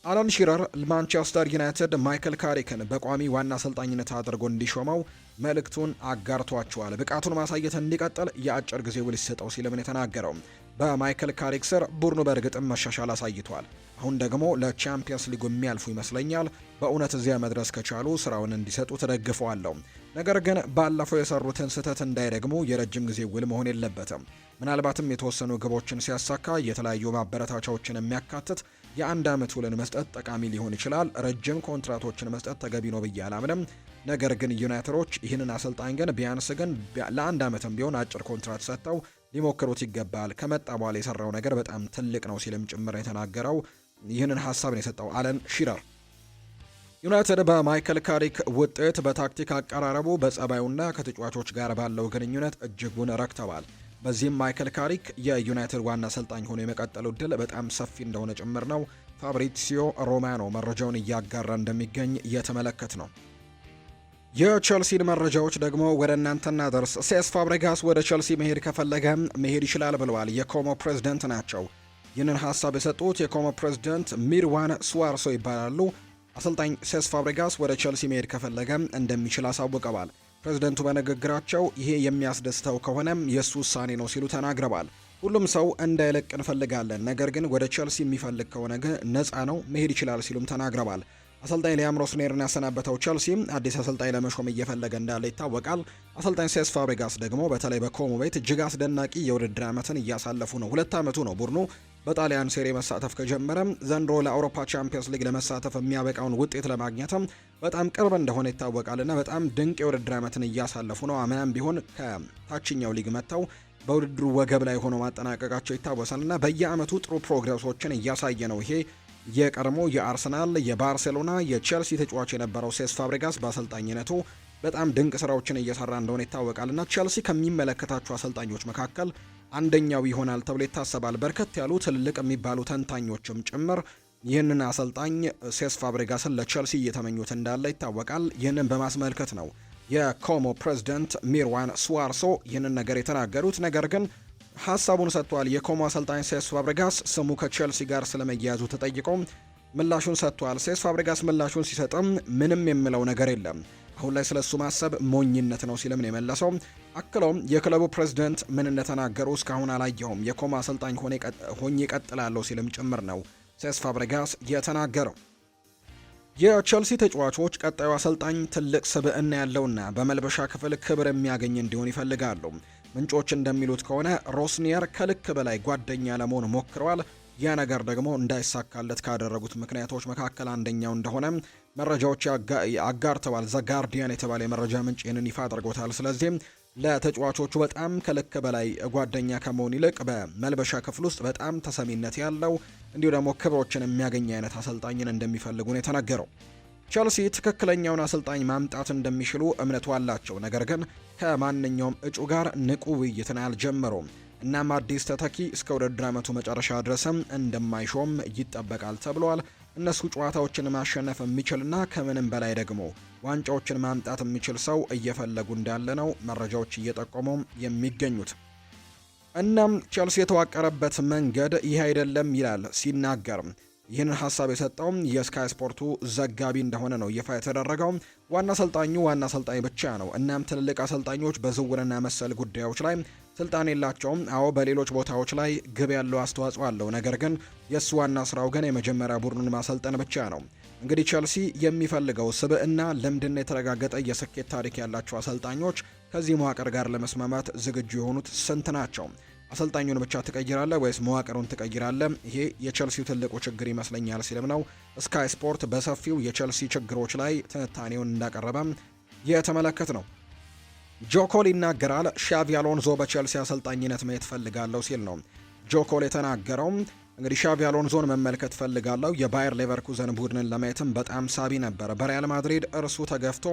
አለን ሺረር ማንቸስተር ዩናይትድ ማይክል ካሪክን በቋሚ ዋና አሰልጣኝነት አድርጎ እንዲሾመው መልእክቱን አጋርቷቸዋል። ብቃቱን ማሳየት እንዲቀጥል የአጭር ጊዜ ውል ይሰጠው ሲልም ነው የተናገረው። በማይክል ካሪክ ስር ቡድኑ በእርግጥም መሻሻል አሳይቷል። አሁን ደግሞ ለቻምፒየንስ ሊጉ የሚያልፉ ይመስለኛል። በእውነት እዚያ መድረስ ከቻሉ ስራውን እንዲሰጡ ተደግፈዋለሁ። ነገር ግን ባለፈው የሰሩትን ስህተት እንዳይደግሙ የረጅም ጊዜ ውል መሆን የለበትም። ምናልባትም የተወሰኑ ግቦችን ሲያሳካ የተለያዩ ማበረታቻዎችን የሚያካትት የአንድ ዓመት ውልን መስጠት ጠቃሚ ሊሆን ይችላል። ረጅም ኮንትራቶችን መስጠት ተገቢ ነው ብዬ አላምንም። ነገር ግን ዩናይትዶች ይህንን አሰልጣኝ ግን ቢያንስ ግን ለአንድ ዓመትም ቢሆን አጭር ኮንትራት ሰጥተው ሊሞክሩት ይገባል። ከመጣ በኋላ የሰራው ነገር በጣም ትልቅ ነው ሲልም ጭምር የተናገረው ይህንን ሀሳብ ነው የሰጠው አለን ሺረር። ዩናይትድ በማይክል ካሪክ ውጤት፣ በታክቲክ አቀራረቡ፣ በጸባዩና ከተጫዋቾች ጋር ባለው ግንኙነት እጅጉን ረክተዋል። በዚህም ማይክል ካሪክ የዩናይትድ ዋና አሰልጣኝ ሆኖ የመቀጠሉ እድል በጣም ሰፊ እንደሆነ ጭምር ነው ፋብሪሲዮ ሮማኖ መረጃውን እያጋራ እንደሚገኝ እየተመለከት ነው። የቸልሲን መረጃዎች ደግሞ ወደ እናንተ እናደርስ። ሴስ ፋብሬጋስ ወደ ቸልሲ መሄድ ከፈለገ መሄድ ይችላል ብለዋል። የኮሞ ፕሬዝዳንት ናቸው ይህንን ሀሳብ የሰጡት። የኮሞ ፕሬዝዳንት ሚርዋን ስዋርሶ ይባላሉ። አሰልጣኝ ሴስ ፋብሬጋስ ወደ ቸልሲ መሄድ ከፈለገ እንደሚችል አሳውቀዋል። ፕሬዝደንቱ በንግግራቸው ይሄ የሚያስደስተው ከሆነም የእሱ ውሳኔ ነው ሲሉ ተናግረዋል። ሁሉም ሰው እንዳይለቅ እንፈልጋለን፣ ነገር ግን ወደ ቸልሲ የሚፈልግ ከሆነ ግን ነፃ ነው፣ መሄድ ይችላል ሲሉም ተናግረዋል። አሰልጣኝ ሊያም ሮስኔርን ያሰናበተው ቸልሲ አዲስ አሰልጣኝ ለመሾም እየፈለገ እንዳለ ይታወቃል። አሰልጣኝ ሴስ ፋብሬጋስ ደግሞ በተለይ በኮሞ ቤት እጅግ አስደናቂ የውድድር ዓመትን እያሳለፉ ነው። 2 ዓመቱ ነው ቡድኑ በጣሊያን ሴሪ መሳተፍ ከጀመረ። ዘንድሮ ለአውሮፓ ቻምፒየንስ ሊግ ለመሳተፍ የሚያበቃውን ውጤት ለማግኘትም በጣም ቅርብ እንደሆነ ይታወቃልና በጣም ድንቅ የውድድር ዓመትን እያሳለፉ ነው። አምናም ቢሆን ከታችኛው ሊግ መጥተው በውድድሩ ወገብ ላይ ሆኖ ማጠናቀቃቸው ይታወሳልና በየዓመቱ ጥሩ ፕሮግረሶችን እያሳየ ነው። ይሄ የቀድሞ የአርሰናል፣ የባርሴሎና፣ የቼልሲ ተጫዋች የነበረው ሴስ ፋብሬጋስ በአሰልጣኝነቱ በጣም ድንቅ ስራዎችን እየሰራ እንደሆነ ይታወቃልና ቼልሲ ከሚመለከታቸው አሰልጣኞች መካከል አንደኛው ይሆናል ተብሎ ይታሰባል። በርከት ያሉ ትልልቅ የሚባሉ ተንታኞችም ጭምር ይህንን አሰልጣኝ ሴስ ፋብሬጋስን ለቼልሲ እየተመኙት እንዳለ ይታወቃል። ይህንን በማስመልከት ነው የኮሞ ፕሬዝዳንት ሚርዋን ስዋርሶ ይህንን ነገር የተናገሩት። ነገር ግን ሀሳቡን ሰጥቷል። የኮሞ አሰልጣኝ ሴስ ፋብሬጋስ ስሙ ከቼልሲ ጋር ስለመያያዙ ተጠይቆ ምላሹን ሰጥቷል። ሴስ ፋብሬጋስ ምላሹን ሲሰጥም ምንም የምለው ነገር የለም፣ አሁን ላይ ስለሱ ማሰብ ሞኝነት ነው ሲልም ነው የመለሰው። አክሎም የክለቡ ፕሬዝዳንት ምን እንደተናገሩ እስካሁን አላየሁም፣ የኮሞ አሰልጣኝ ሆኜ እቀጥላለሁ ሲልም ጭምር ነው ሴስ ፋብሬጋስ የተናገረው። የቸልሲ ተጫዋቾች ቀጣዩ አሰልጣኝ ትልቅ ስብዕና ያለውና በመልበሻ ክፍል ክብር የሚያገኝ እንዲሆን ይፈልጋሉ። ምንጮች እንደሚሉት ከሆነ ሮስኒየር ከልክ በላይ ጓደኛ ለመሆን ሞክረዋል። ያ ነገር ደግሞ እንዳይሳካለት ካደረጉት ምክንያቶች መካከል አንደኛው እንደሆነ መረጃዎች አጋርተዋል። ዘ ጋርዲያን የተባለ የመረጃ ምንጭ ይህንን ይፋ አድርጎታል። ስለዚህ ለተጫዋቾቹ በጣም ከልክ በላይ ጓደኛ ከመሆን ይልቅ በመልበሻ ክፍል ውስጥ በጣም ተሰሚነት ያለው እንዲሁ ደግሞ ክብሮችን የሚያገኝ አይነት አሰልጣኝን እንደሚፈልጉ ነው የተነገረው። ቸልሲ ትክክለኛውን አሰልጣኝ ማምጣት እንደሚችሉ እምነቱ አላቸው። ነገር ግን ከማንኛውም እጩ ጋር ንቁ ውይይትን አልጀመሩም። እናም አዲስ ተተኪ እስከ ውድድር ዓመቱ መጨረሻ ድረስም እንደማይሾም ይጠበቃል ተብሏል። እነሱ ጨዋታዎችን ማሸነፍ የሚችልና ከምንም በላይ ደግሞ ዋንጫዎችን ማምጣት የሚችል ሰው እየፈለጉ እንዳለ ነው መረጃዎች እየጠቆሙ የሚገኙት። እናም ቸልሲ የተዋቀረበት መንገድ ይህ አይደለም ይላል ሲናገር። ይህንን ሀሳብ የሰጠው የስካይ ስፖርቱ ዘጋቢ እንደሆነ ነው ይፋ የተደረገው። ዋና አሰልጣኙ ዋና አሰልጣኝ ብቻ ነው። እናም ትልልቅ አሰልጣኞች በዝውውርና መሰል ጉዳዮች ላይ ስልጣን የላቸውም። አዎ በሌሎች ቦታዎች ላይ ግብ ያለው አስተዋጽኦ አለው። ነገር ግን የእሱ ዋና ስራው ግን የመጀመሪያ ቡድኑን ማሰልጠን ብቻ ነው። እንግዲህ ቸልሲ የሚፈልገው ስብዕና፣ ልምድና የተረጋገጠ የስኬት ታሪክ ያላቸው አሰልጣኞች ከዚህ መዋቅር ጋር ለመስማማት ዝግጁ የሆኑት ስንት ናቸው? አሰልጣኙን ብቻ ትቀይራለህ ወይስ መዋቅሩን ትቀይራለህ? ይሄ የቸልሲው ትልቁ ችግር ይመስለኛል ሲልም ነው ስካይ ስፖርት በሰፊው የቸልሲ ችግሮች ላይ ትንታኔውን እንዳቀረበ የተመለከት ነው። ጆኮል ይናገራል። ሻቪ አሎንዞ በቸልሲ አሰልጣኝነት ማየት ፈልጋለሁ ሲል ነው ጆኮል የተናገረው። እንግዲህ ሻቪ አሎንዞን መመልከት ፈልጋለሁ። የባየር ሌቨርኩዘን ቡድንን ለማየትም በጣም ሳቢ ነበር። በሪያል ማድሪድ እርሱ ተገፍቶ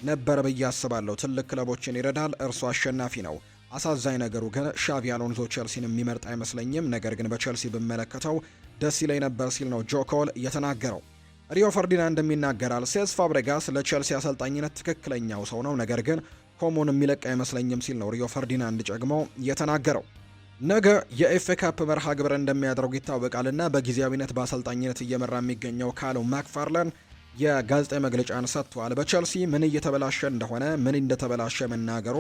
ነበር ብዬ አስባለሁ። ትልቅ ክለቦችን ይረዳል። እርሱ አሸናፊ ነው። አሳዛኝ ነገሩ ግን ሻቪ አሎንዞ ቸልሲን የሚመርጥ አይመስለኝም። ነገር ግን በቸልሲ ብመለከተው ደስ ይለኝ ነበር ሲል ነው ጆኮል የተናገረው። ሪዮ ፈርዲናንድ ይናገራል። ሴስ ፋብሬጋስ ለቼልሲ አሰልጣኝነት ትክክለኛው ሰው ነው፣ ነገር ግን ኮሞን የሚለቅ አይመስለኝም ሲል ነው ሪዮ ፈርዲናንድ ጨግሞ የተናገረው። ነገ የኤፍኤ ካፕ መርሃ ግብር እንደሚያደርጉ ይታወቃልና በጊዜያዊነት በአሰልጣኝነት እየመራ የሚገኘው ካሉም ማክፋርላን የጋዜጣዊ መግለጫን ሰጥቷል። በቼልሲ ምን እየተበላሸ እንደሆነ ምን እንደተበላሸ መናገሩ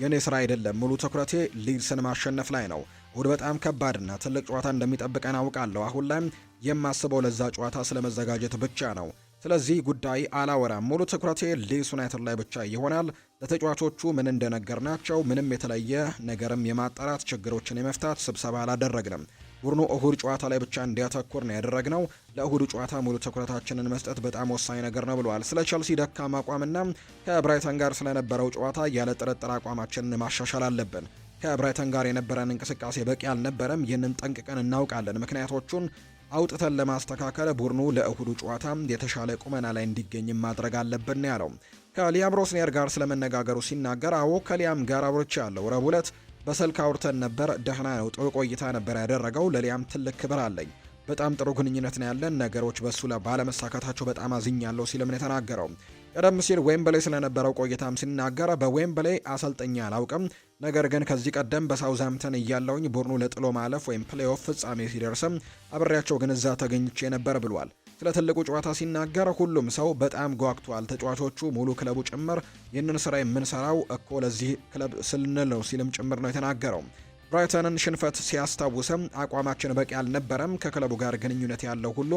የኔ ስራ አይደለም። ሙሉ ትኩረቴ ሊድስን ማሸነፍ ላይ ነው። እሁድ በጣም ከባድና ትልቅ ጨዋታ እንደሚጠብቀን አውቃለሁ። አሁን ላይ የማስበው ለዛ ጨዋታ ስለመዘጋጀት ብቻ ነው። ስለዚህ ጉዳይ አላወራም። ሙሉ ትኩረቴ ሊድስ ዩናይትድ ላይ ብቻ ይሆናል። ለተጫዋቾቹ ምን እንደነገርናቸው ምንም የተለየ ነገርም የማጣራት ችግሮችን የመፍታት ስብሰባ አላደረግንም። ቡድኑ እሁድ ጨዋታ ላይ ብቻ እንዲያተኩር ነው ያደረግነው። ለእሁዱ ጨዋታ ሙሉ ትኩረታችንን መስጠት በጣም ወሳኝ ነገር ነው ብለዋል። ስለ ቸልሲ ደካማ አቋምና ከብራይተን ጋር ስለነበረው ጨዋታ ያለ ጥርጥር አቋማችንን ማሻሻል አለብን። ከብራይተን ጋር የነበረን እንቅስቃሴ በቂ አልነበረም። ይህንን ጠንቅቀን እናውቃለን። ምክንያቶቹን አውጥተን ለማስተካከል ቡድኑ ለእሁዱ ጨዋታ የተሻለ ቁመና ላይ እንዲገኝ ማድረግ አለብን ያለው። ከሊያም ሮስኒየር ጋር ስለመነጋገሩ ሲናገር አዎ ከሊያም ጋር አውርቻለሁ። ረቡዕ ዕለት በስልክ አውርተን ነበር። ደህና ነው። ጥሩ ቆይታ ነበር ያደረገው። ለሊያም ትልቅ ክብር አለኝ። በጣም ጥሩ ግንኙነት ነው ያለን። ነገሮች በሱ ላይ ባለመሳካታቸው በጣም አዝኛለሁ ሲልም ነው የተናገረው። ቀደም ሲል ዌምብሌ ስለነበረው ቆይታም ሲናገር በዌምብሌ አሰልጠኛ አላውቅም፣ ነገር ግን ከዚህ ቀደም በሳውዝሃምፕተን እያለውኝ ቡድኑ ለጥሎ ማለፍ ወይም ፕሌይኦፍ ፍጻሜ ሲደርስም አብሬያቸው ግን እዛ ተገኝቼ ነበር ብሏል። ስለ ትልቁ ጨዋታ ሲናገር ሁሉም ሰው በጣም ጓግቷል፣ ተጫዋቾቹ፣ ሙሉ ክለቡ ጭምር። ይህንን ስራ የምንሰራው እኮ ለዚህ ክለብ ስንል ነው ሲልም ጭምር ነው የተናገረው። ብራይተንን ሽንፈት ሲያስታውስም አቋማችን በቂ አልነበረም። ከክለቡ ጋር ግንኙነት ያለው ሁሉ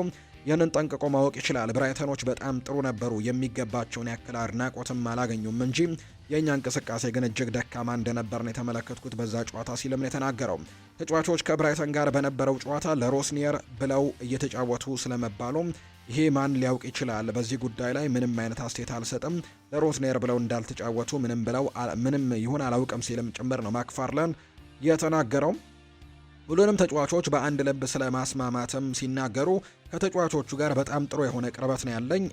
ይህንን ጠንቅቆ ማወቅ ይችላል። ብራይተኖች በጣም ጥሩ ነበሩ፣ የሚገባቸውን ያክል አድናቆትም አላገኙም እንጂ የእኛ እንቅስቃሴ ግን እጅግ ደካማ እንደነበር ነው የተመለከትኩት በዛ ጨዋታ ሲልም ነው የተናገረው። ተጫዋቾች ከብራይተን ጋር በነበረው ጨዋታ ለሮስኒየር ብለው እየተጫወቱ ስለመባሉ ይሄ ማን ሊያውቅ ይችላል። በዚህ ጉዳይ ላይ ምንም አይነት አስተያየት አልሰጥም። ለሮስኒየር ብለው እንዳልተጫወቱ ምንም ይሁን አላውቅም ሲልም ጭምር ነው ማክፋርላን የተናገረው። ሁሉንም ተጫዋቾች በአንድ ልብ ስለ ማስማማትም ሲናገሩ ከተጫዋቾቹ ጋር በጣም ጥሩ የሆነ ቅርበት ነው ያለኝ።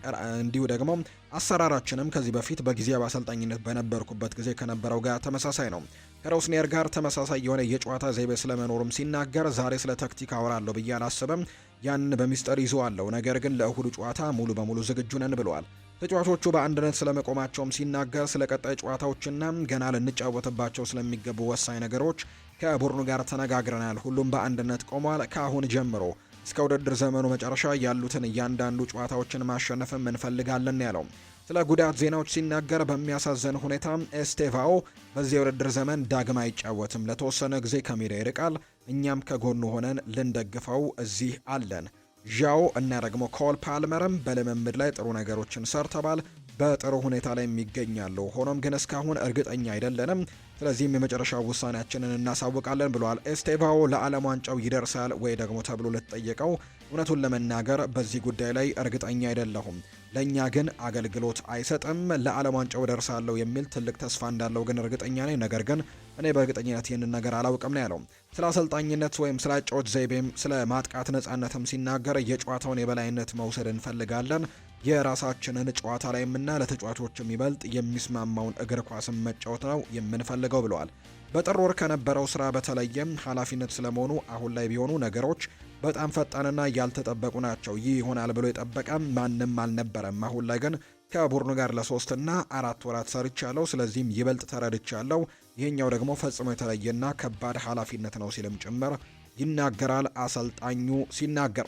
እንዲሁ ደግሞ አሰራራችንም ከዚህ በፊት በጊዜያዊ አሰልጣኝነት በነበርኩበት ጊዜ ከነበረው ጋር ተመሳሳይ ነው። ከሮስኒየር ጋር ተመሳሳይ የሆነ የጨዋታ ዘይቤ ስለመኖሩም ሲናገር ዛሬ ስለ ታክቲክ አወራለሁ ብዬ አላስብም፣ ያንን በሚስጥር ይዘዋለሁ። ነገር ግን ለእሁዱ ጨዋታ ሙሉ በሙሉ ዝግጁ ነን ብለዋል። ተጫዋቾቹ በአንድነት ስለመቆማቸውም ሲናገር ስለ ቀጣይ ጨዋታዎችና ገና ልንጫወትባቸው ስለሚገቡ ወሳኝ ነገሮች ከቡድኑ ጋር ተነጋግረናል። ሁሉም በአንድነት ቆሟል። ከአሁን ጀምሮ እስከ ውድድር ዘመኑ መጨረሻ ያሉትን እያንዳንዱ ጨዋታዎችን ማሸነፍም እንፈልጋለን ያለው። ስለ ጉዳት ዜናዎች ሲናገር በሚያሳዝን ሁኔታ ኤስቴቫኦ በዚህ የውድድር ዘመን ዳግም አይጫወትም። ለተወሰነ ጊዜ ከሜዳ ይርቃል። እኛም ከጎኑ ሆነን ልንደግፈው እዚህ አለን። ዣኦ እና ደግሞ ኮል ፓልመርም በልምምድ ላይ ጥሩ ነገሮችን ሰርተዋል። በጥሩ ሁኔታ ላይ የሚገኛሉ። ሆኖም ግን እስካሁን እርግጠኛ አይደለንም። ስለዚህም የመጨረሻው ውሳኔያችንን እናሳውቃለን ብለዋል። ኤስቴቫኦ ለዓለም ዋንጫው ይደርሳል ወይ ደግሞ ተብሎ ለተጠየቀው እውነቱን ለመናገር በዚህ ጉዳይ ላይ እርግጠኛ አይደለሁም። ለእኛ ግን አገልግሎት አይሰጥም። ለዓለም ዋንጫው ደርሳለሁ የሚል ትልቅ ተስፋ እንዳለው ግን እርግጠኛ ነኝ። ነገር ግን እኔ በእርግጠኝነት ይህንን ነገር አላውቅም ነው ያለው። ስለ አሰልጣኝነት ወይም ስለ አጨዋወት ዘይቤም ስለ ማጥቃት ነጻነትም ሲናገር የጨዋታውን የበላይነት መውሰድ እንፈልጋለን። የራሳችንን ጨዋታ ላይ ለተጫዋቾችም ይበልጥ የሚስማማውን እግር ኳስን መጫወት ነው የምንፈልገው ብለዋል። በጥር ወር ከነበረው ስራ በተለየም ኃላፊነት ስለመሆኑ አሁን ላይ ቢሆኑ ነገሮች በጣም ፈጣንና ያልተጠበቁ ናቸው። ይህ ይሆናል ብሎ የጠበቀ ማንም አልነበረም። አሁን ላይ ግን ከቡድኑ ጋር ለ3 እና 4 ወራት ሰርቻለሁ። ስለዚህም ይበልጥ ተረድቻለሁ። ይህኛው ደግሞ ፈጽሞ የተለየና ከባድ ኃላፊነት ነው ሲልም ጭምር ይናገራል አሰልጣኙ ሲናገር።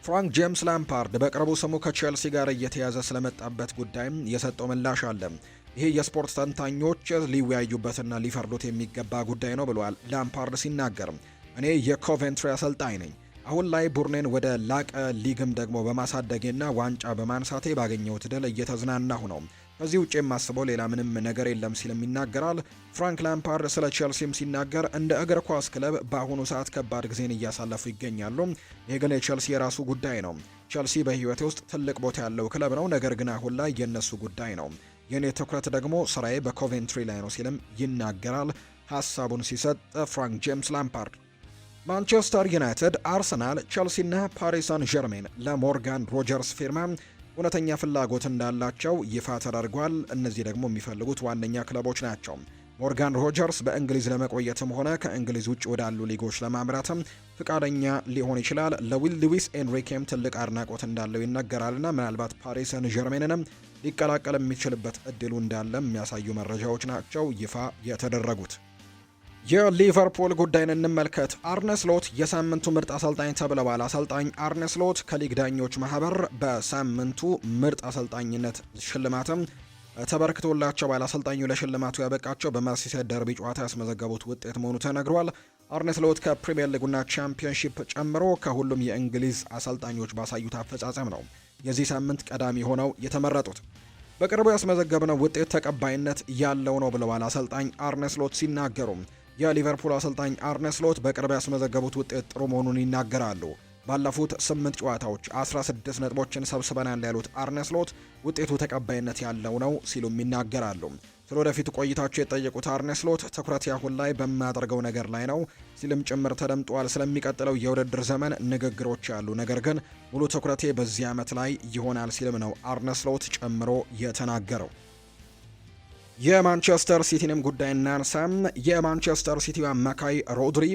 ፍራንክ ጄምስ ላምፓርድ በቅርቡ ስሙ ከቼልሲ ጋር እየተያዘ ስለመጣበት ጉዳይም የሰጠው ምላሽ አለ። ይሄ የስፖርት ተንታኞች ሊወያዩበትና ሊፈርዱት የሚገባ ጉዳይ ነው ብለዋል ላምፓርድ ሲናገር። እኔ የኮቬንትሪ አሰልጣኝ ነኝ። አሁን ላይ ቡድኔን ወደ ላቀ ሊግም ደግሞ በማሳደጌና ዋንጫ በማንሳቴ ባገኘሁት ድል እየተዝናናሁ ነው። ከዚህ ውጭ የማስበው ሌላ ምንም ነገር የለም ሲልም ይናገራል። ፍራንክ ላምፓርድ ስለ ቼልሲም ሲናገር እንደ እግር ኳስ ክለብ በአሁኑ ሰዓት ከባድ ጊዜን እያሳለፉ ይገኛሉ። ይህ ግን የቼልሲ የራሱ ጉዳይ ነው። ቼልሲ በሕይወቴ ውስጥ ትልቅ ቦታ ያለው ክለብ ነው። ነገር ግን አሁን ላይ የነሱ ጉዳይ ነው። የኔ ትኩረት ደግሞ ስራዬ በኮቬንትሪ ላይ ነው ሲልም ይናገራል ሀሳቡን ሲሰጥ ፍራንክ ጄምስ ላምፓርድ። ማንቸስተር ዩናይትድ፣ አርሰናል፣ ቼልሲና ፓሪስ ሳን ዠርሜን ለሞርጋን ሮጀርስ ፊርማ እውነተኛ ፍላጎት እንዳላቸው ይፋ ተደርጓል። እነዚህ ደግሞ የሚፈልጉት ዋነኛ ክለቦች ናቸው። ሞርጋን ሮጀርስ በእንግሊዝ ለመቆየትም ሆነ ከእንግሊዝ ውጭ ወዳሉ ሊጎች ለማምራትም ፍቃደኛ ሊሆን ይችላል። ለሉዊስ ኤንሪኬም ትልቅ አድናቆት እንዳለው ይነገራልና ምናልባት ፓሪስ ሰን ዠርሜንንም ሊቀላቀል የሚችልበት እድሉ እንዳለ የሚያሳዩ መረጃዎች ናቸው ይፋ የተደረጉት። የሊቨርፑል ጉዳይን እንመልከት። አርነ ስሎት የሳምንቱ ምርጥ አሰልጣኝ ተብለዋል። አሰልጣኝ አርነ ስሎት ከሊግ ዳኞች ማህበር በሳምንቱ ምርጥ አሰልጣኝነት ሽልማትም ተበርክቶላቸዋል። አሰልጣኙ ለሽልማቱ ያበቃቸው በመርሲሳይድ ደርቢ ጨዋታ ያስመዘገቡት ውጤት መሆኑ ተነግሯል። አርነ ስሎት ከፕሪሚየር ሊጉና ቻምፒየንሺፕ ጨምሮ ከሁሉም የእንግሊዝ አሰልጣኞች ባሳዩት አፈጻጸም ነው የዚህ ሳምንት ቀዳሚ ሆነው የተመረጡት። በቅርቡ ያስመዘገብነው ውጤት ተቀባይነት ያለው ነው ብለዋል አሰልጣኝ አርነ ስሎት ሲናገሩ። የሊቨርፑል አሰልጣኝ አርነ ስሎት በቅርብ ያስመዘገቡት ውጤት ጥሩ መሆኑን ይናገራሉ። ባለፉት 8 ጨዋታዎች 16 ነጥቦችን ሰብስበናል ያሉት አርነ ስሎት ውጤቱ ተቀባይነት ያለው ነው ሲሉም ይናገራሉ። ስለ ወደፊቱ ቆይታቸው የጠየቁት አርነ ስሎት ትኩረት ያሁን ላይ በማያደርገው ነገር ላይ ነው ሲልም ጭምር ተደምጧል። ስለሚቀጥለው የውድድር ዘመን ንግግሮች ያሉ፣ ነገር ግን ሙሉ ትኩረቴ በዚህ ዓመት ላይ ይሆናል ሲልም ነው አርነ ስሎት ጨምሮ የተናገረው። የማንቸስተር ሲቲንም ጉዳይ እናንሳም። የማንቸስተር ሲቲው አማካይ ሮድሪ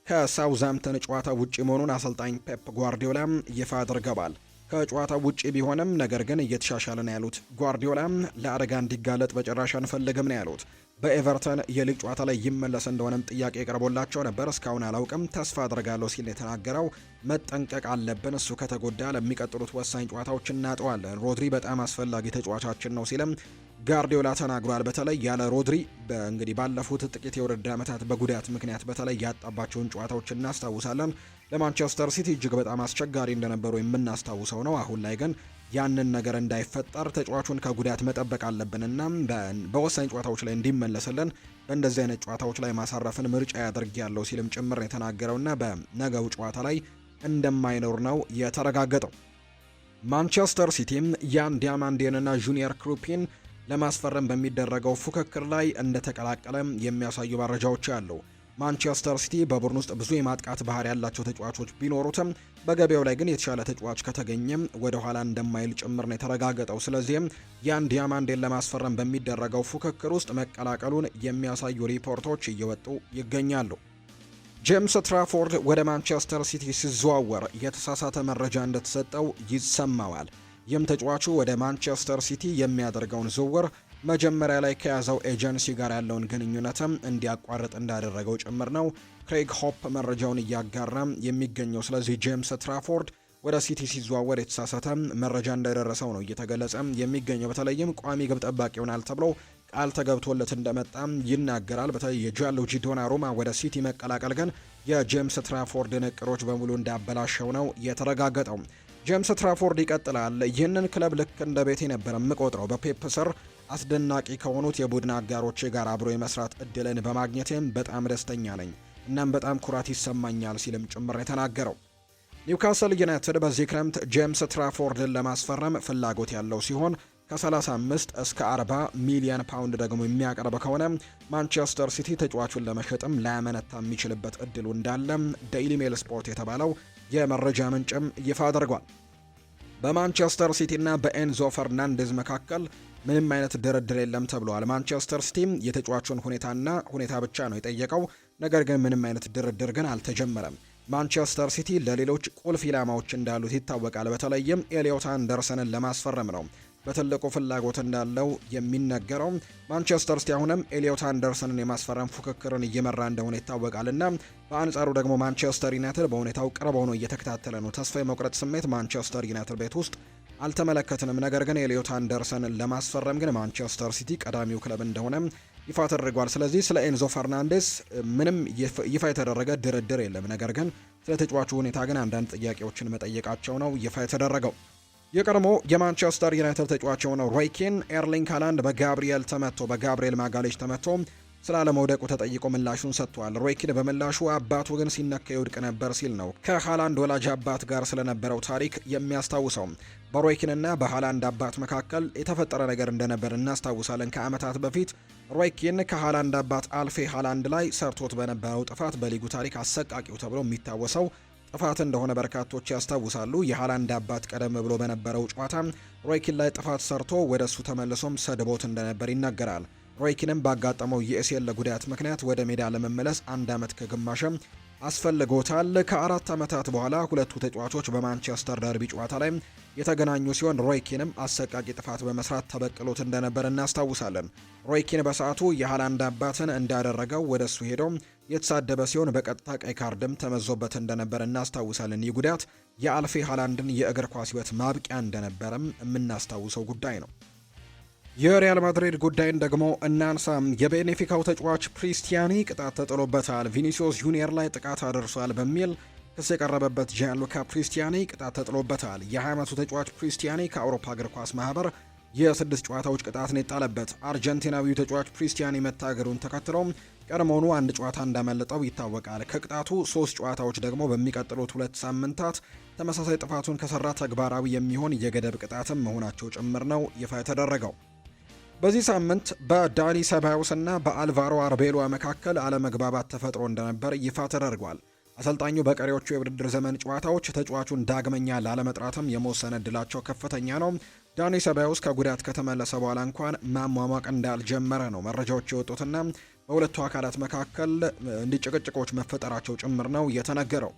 ከሳውዛምፕተን ጨዋታ ውጪ መሆኑን አሰልጣኝ ፔፕ ጓርዲዮላ ይፋ አድርገዋል። ከጨዋታ ውጪ ቢሆንም ነገር ግን እየተሻሻለ ነው ያሉት ጓርዲዮላ ለአደጋ እንዲጋለጥ በጭራሽ አንፈልግም ነው ያሉት። በኤቨርተን የሊግ ጨዋታ ላይ ይመለስ እንደሆነም ጥያቄ ቀርቦላቸው ነበር። እስካሁን አላውቅም፣ ተስፋ አድርጋለሁ ሲል የተናገረው መጠንቀቅ አለብን፣ እሱ ከተጎዳ ለሚቀጥሉት ወሳኝ ጨዋታዎች እናጠዋለን። ሮድሪ በጣም አስፈላጊ ተጫዋቻችን ነው ሲልም ጋርዲዮላ ተናግሯል። በተለይ ያለ ሮድሪ እንግዲህ ባለፉት ጥቂት የውድድር ዓመታት በጉዳት ምክንያት በተለይ ያጣባቸውን ጨዋታዎች እናስታውሳለን። ለማንቸስተር ሲቲ እጅግ በጣም አስቸጋሪ እንደነበሩ የምናስታውሰው ነው። አሁን ላይ ግን ያንን ነገር እንዳይፈጠር ተጫዋቹን ከጉዳት መጠበቅ አለብንና በወሳኝ ጨዋታዎች ላይ እንዲመለስልን በእንደዚህ አይነት ጨዋታዎች ላይ ማሳረፍን ምርጫ ያደርግ ያለው ሲልም ጭምር የተናገረውና በነገው ጨዋታ ላይ እንደማይኖር ነው የተረጋገጠው። ማንቸስተር ሲቲም ያን ዲያማንዴንና ጁኒየር ክሩፒን ለማስፈረም በሚደረገው ፉክክር ላይ እንደተቀላቀለ የሚያሳዩ መረጃዎች አሉ። ማንቸስተር ሲቲ በቡድን ውስጥ ብዙ የማጥቃት ባህሪ ያላቸው ተጫዋቾች ቢኖሩትም በገበያው ላይ ግን የተሻለ ተጫዋች ከተገኘም ወደ ኋላ እንደማይል ጭምር ነው የተረጋገጠው። ስለዚህም ያን ዲያማንዴን ለማስፈረም በሚደረገው ፉክክር ውስጥ መቀላቀሉን የሚያሳዩ ሪፖርቶች እየወጡ ይገኛሉ። ጄምስ ትራፎርድ ወደ ማንቸስተር ሲቲ ሲዘዋወር የተሳሳተ መረጃ እንደተሰጠው ይሰማዋል። ይህም ተጫዋቹ ወደ ማንቸስተር ሲቲ የሚያደርገውን ዝውውር መጀመሪያ ላይ ከያዘው ኤጀንሲ ጋር ያለውን ግንኙነትም እንዲያቋርጥ እንዳደረገው ጭምር ነው ክሬግ ሆፕ መረጃውን እያጋራ የሚገኘው። ስለዚህ ጄምስ ትራፎርድ ወደ ሲቲ ሲዘዋወር የተሳሳተ መረጃ እንደደረሰው ነው እየተገለጸ የሚገኘው። በተለይም ቋሚ ግብ ጠባቂ ይሆናል ተብሎ ቃል ተገብቶለት እንደመጣም ይናገራል። በተለይ የጂያንሉጂ ዶናሩማ ወደ ሲቲ መቀላቀል ግን የጄምስ ትራፎርድን እቅዶች በሙሉ እንዳበላሸው ነው የተረጋገጠው። ጄምስ ትራፎርድ ይቀጥላል። ይህንን ክለብ ልክ እንደ ቤቴ ነበር የምቆጥረው። በፔፕ ስር አስደናቂ ከሆኑት የቡድን አጋሮቼ ጋር አብሮ የመስራት እድልን በማግኘቴም በጣም ደስተኛ ነኝ። እናም በጣም ኩራት ይሰማኛል ሲልም ጭምር የተናገረው። ኒውካስል ዩናይትድ በዚህ ክረምት ጄምስ ትራፎርድን ለማስፈረም ፍላጎት ያለው ሲሆን ከ35 እስከ 40 ሚሊዮን ፓውንድ ደግሞ የሚያቀርብ ከሆነ ማንቸስተር ሲቲ ተጫዋቹን ለመሸጥም ላያመነታ የሚችልበት እድሉ እንዳለ ዴይሊ ሜል ስፖርት የተባለው የመረጃ ምንጭም ይፋ አድርጓል። በማንቸስተር ሲቲ እና በኤንዞ ፈርናንዴዝ መካከል ምንም አይነት ድርድር የለም ተብሏል። ማንቸስተር ሲቲ የተጫዋቹን ሁኔታ ብቻ ነው የጠየቀው። ነገር ግን ምንም አይነት ድርድር ግን አልተጀመረም። ማንቸስተር ሲቲ ለሌሎች ቁልፍ ኢላማዎች እንዳሉት ይታወቃል። በተለይም ኤሊዮት አንደርሰንን ለማስፈረም ነው በትልቁ ፍላጎት እንዳለው የሚነገረው። ማንቸስተር ሲቲ አሁንም ኤሊዮት አንደርሰንን የማስፈረም ፉክክርን እየመራ እንደሆነ ይታወቃልና በአንጻሩ ደግሞ ማንቸስተር ዩናይትድ በሁኔታው ቅርብ ሆኖ እየተከታተለ ነው። ተስፋ የመቁረጥ ስሜት ማንቸስተር ዩናይትድ ቤት ውስጥ አልተመለከትንም። ነገር ግን ኤሊዮት አንደርሰንን ለማስፈረም ግን ማንቸስተር ሲቲ ቀዳሚው ክለብ እንደሆነ ይፋ ተደርጓል። ስለዚህ ስለ ኤንዞ ፈርናንዴስ ምንም ይፋ የተደረገ ድርድር የለም። ነገር ግን ስለ ተጫዋቹ ሁኔታ ግን አንዳንድ ጥያቄዎችን መጠየቃቸው ነው ይፋ የተደረገው። የቀድሞ የማንቸስተር ዩናይትድ ተጫዋች የሆነው ሮይ ኪን ኤርሊንግ ሃላንድ በጋብሪኤል ማጋሌሽ ተመቶ ስላለመውደቁ ተጠይቆ ምላሹን ሰጥቷል። ሮይ ኪን በምላሹ አባቱ ግን ሲነካ ይወድቅ ነበር ሲል ነው ከሃላንድ ወላጅ አባት ጋር ስለነበረው ታሪክ የሚያስታውሰው። በሮይ ኪንና በሃላንድ አባት መካከል የተፈጠረ ነገር እንደነበር እናስታውሳለን። ከዓመታት በፊት ሮይ ኪን ከሃላንድ አባት አልፌ ሃላንድ ላይ ሰርቶት በነበረው ጥፋት በሊጉ ታሪክ አሰቃቂው ተብሎ የሚታወሰው ጥፋት እንደሆነ በርካቶች ያስታውሳሉ። የሃላንድ አባት ቀደም ብሎ በነበረው ጨዋታ ሮይ ኪን ላይ ጥፋት ሰርቶ ወደ እሱ ተመልሶም ሰድቦት እንደነበር ይናገራል። ሮይኪንም ባጋጠመው የኤሲኤል ጉዳት ምክንያት ወደ ሜዳ ለመመለስ 1 ዓመት ከግማሽም አስፈልጎታል። ከ4 ዓመታት በኋላ ሁለቱ ተጫዋቾች በማንቸስተር ደርቢ ጨዋታ ላይ የተገናኙ ሲሆን ሮይኪንም አሰቃቂ ጥፋት በመስራት ተበቅሎት እንደነበር እናስታውሳለን። ሮይኪን በሰዓቱ የሃላንድ አባትን እንዳደረገው ወደሱ ሄዶ የተሳደበ ሲሆን በቀጥታ ቀይ ካርድም ተመዞበት እንደነበር እናስታውሳለን። ይህ ጉዳት የአልፌ ሃላንድን የእግር ኳስ ሕይወት ማብቂያ እንደነበረም የምናስታውሰው ጉዳይ ነው። የሪያል ማድሪድ ጉዳይን ደግሞ እናንሳ። የቤኔፊካው ተጫዋች ክሪስቲያኒ ቅጣት ተጥሎበታል። ቪኒሲዮስ ጁኒየር ላይ ጥቃት አድርሷል በሚል ክስ የቀረበበት ጂያንሉካ ክሪስቲያኒ ቅጣት ተጥሎበታል። የ20 ዓመቱ ተጫዋች ክሪስቲያኒ ከአውሮፓ እግር ኳስ ማህበር የ6 ጨዋታዎች ቅጣት ነው የጣለበት። አርጀንቲናዊው ተጫዋች ክሪስቲያኒ መታገዱን ተከትሎ ቀድሞውኑ 1 ጨዋታ እንዳመለጠው ይታወቃል። ከቅጣቱ 3 ጨዋታዎች ደግሞ በሚቀጥሉት 2 ሳምንታት ተመሳሳይ ጥፋቱን ከሰራ ተግባራዊ የሚሆን የገደብ ቅጣትም መሆናቸው ጭምር ነው ይፋ የተደረገው። በዚህ ሳምንት በዳኒ ሰባዮስ እና በአልቫሮ አርቤሎአ መካከል አለመግባባት ተፈጥሮ እንደነበር ይፋ ተደርጓል። አሰልጣኙ በቀሪዎቹ የውድድር ዘመን ጨዋታዎች ተጫዋቹን ዳግመኛ ላለመጥራትም የመወሰን እድላቸው ከፍተኛ ነው። ዳኒ ሰባዮስ ከጉዳት ከተመለሰ በኋላ እንኳን ማሟሟቅ እንዳልጀመረ ነው መረጃዎች የወጡትና በሁለቱ አካላት መካከል እንዲጭቅጭቆች መፈጠራቸው ጭምር ነው የተነገረው።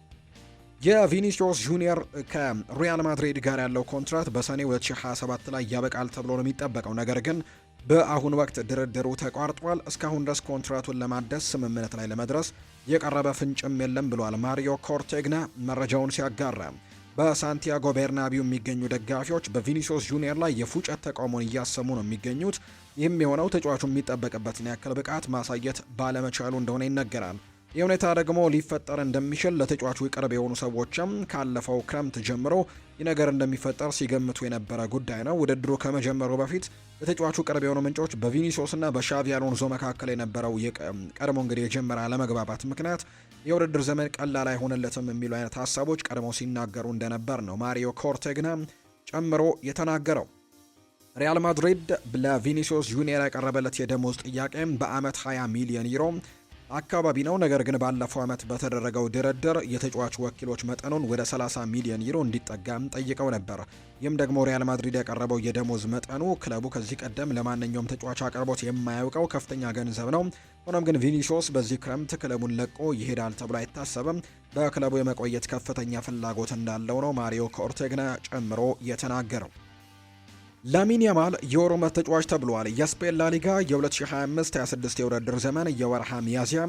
የቪኒሲዮስ ጁኒየር ከሪያል ማድሪድ ጋር ያለው ኮንትራት በሰኔ 2027 ላይ ያበቃል ተብሎ ነው የሚጠበቀው። ነገር ግን በአሁን ወቅት ድርድሩ ተቋርጧል። እስካሁን ድረስ ኮንትራቱን ለማደስ ስምምነት ላይ ለመድረስ የቀረበ ፍንጭም የለም ብሏል ማሪዮ ኮርቴግና መረጃውን ሲያጋራ። በሳንቲያጎ ቤርናቢው የሚገኙ ደጋፊዎች በቪኒሲዮስ ጁኒየር ላይ የፉጨት ተቃውሞን እያሰሙ ነው የሚገኙት። ይህም የሆነው ተጫዋቹ የሚጠበቅበትን ያክል ብቃት ማሳየት ባለመቻሉ እንደሆነ ይነገራል። ይህ ሁኔታ ደግሞ ሊፈጠር እንደሚችል ለተጫዋቹ ቅርብ የሆኑ ሰዎችም ካለፈው ክረምት ጀምሮ ይህ ነገር እንደሚፈጠር ሲገምቱ የነበረ ጉዳይ ነው። ውድድሩ ከመጀመሩ በፊት ለተጫዋቹ ቅርብ የሆኑ ምንጮች በቪኒሲዮስና በሻቪ አሎንዞ መካከል የነበረው ቀድሞ እንግዲህ የጀመረ አለመግባባት ምክንያት የውድድር ዘመን ቀላል አይሆንለትም የሚሉ አይነት ሀሳቦች ቀድመው ሲናገሩ እንደነበር ነው ማሪዮ ኮርቴግና ጨምሮ የተናገረው። ሪያል ማድሪድ ለቪኒሲዮስ ጁኒየር ያቀረበለት የደሞዝ ጥያቄ በአመት 20 ሚሊዮን ዩሮ አካባቢ ነው። ነገር ግን ባለፈው ዓመት በተደረገው ድርድር የተጫዋች ወኪሎች መጠኑን ወደ 30 ሚሊዮን ዩሮ እንዲጠጋም ጠይቀው ነበር። ይህም ደግሞ ሪያል ማድሪድ ያቀረበው የደሞዝ መጠኑ ክለቡ ከዚህ ቀደም ለማንኛውም ተጫዋች አቅርቦት የማያውቀው ከፍተኛ ገንዘብ ነው። ሆኖም ግን ቪኒሲዮስ በዚህ ክረምት ክለቡን ለቆ ይሄዳል ተብሎ አይታሰብም። በክለቡ የመቆየት ከፍተኛ ፍላጎት እንዳለው ነው ማሪዮ ኮርቴግና ጨምሮ የተናገረው። ላሚን ያማል የወሩ ምርጥ ተጫዋች ተብሏል። የስፔን ላሊጋ የ2025-26 የውድድር ዘመን የወርሃ ሚያዝያ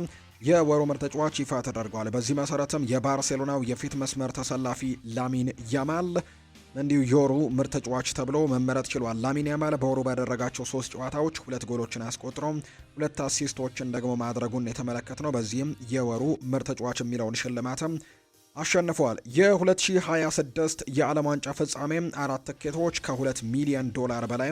የወሩ ምርጥ ተጫዋች ይፋ ተደርጓል። በዚህ መሰረትም የባርሴሎናው የፊት መስመር ተሰላፊ ላሚን ያማል እንዲሁ የወሩ ምርጥ ተጫዋች ተብሎ መመረጥ ችሏል። ላሚን ያማል በወሩ ባደረጋቸው 3 ጨዋታዎች 2 ጎሎችን አስቆጥሮ 2 አሲስቶችን ደግሞ ማድረጉን የተመለከትነው። በዚህም የወሩ ምርጥ ተጫዋች የሚለውን ሽልማትም አሸንፈዋል። የ2026 የዓለም ዋንጫ ፍጻሜ 4 ትኬቶች ከ$2 ሚሊዮን በላይ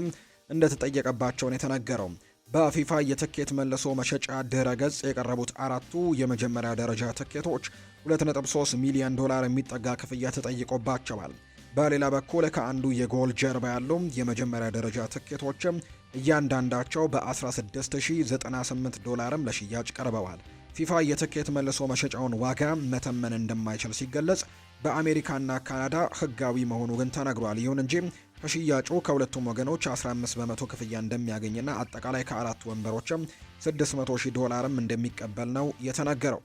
እንደተጠየቀባቸውን የተነገረው። በፊፋ የትኬት መልሶ መሸጫ ድረ-ገጽ የቀረቡት 4ቱ የመጀመሪያ ደረጃ ትኬቶች $2.3 ሚሊዮን የሚጠጋ ክፍያ ተጠይቆባቸዋል። በሌላ በኩል ከአንዱ የጎል ጀርባ ያሉ የመጀመሪያ ደረጃ ትኬቶችም እያንዳንዳቸው $16098 ለሽያጭ ቀርበዋል። ፊፋ የትኬት መልሶ መሸጫውን ዋጋ መተመን እንደማይችል ሲገለጽ፣ በአሜሪካና ካናዳ ህጋዊ መሆኑ ግን ተነግሯል። ይሁን እንጂ ከሽያጩ ከሁለቱም ወገኖች 15 በመቶ ክፍያ እንደሚያገኝና አጠቃላይ ከ4 ወንበሮችም $600,000 እንደሚቀበል ነው የተነገረው።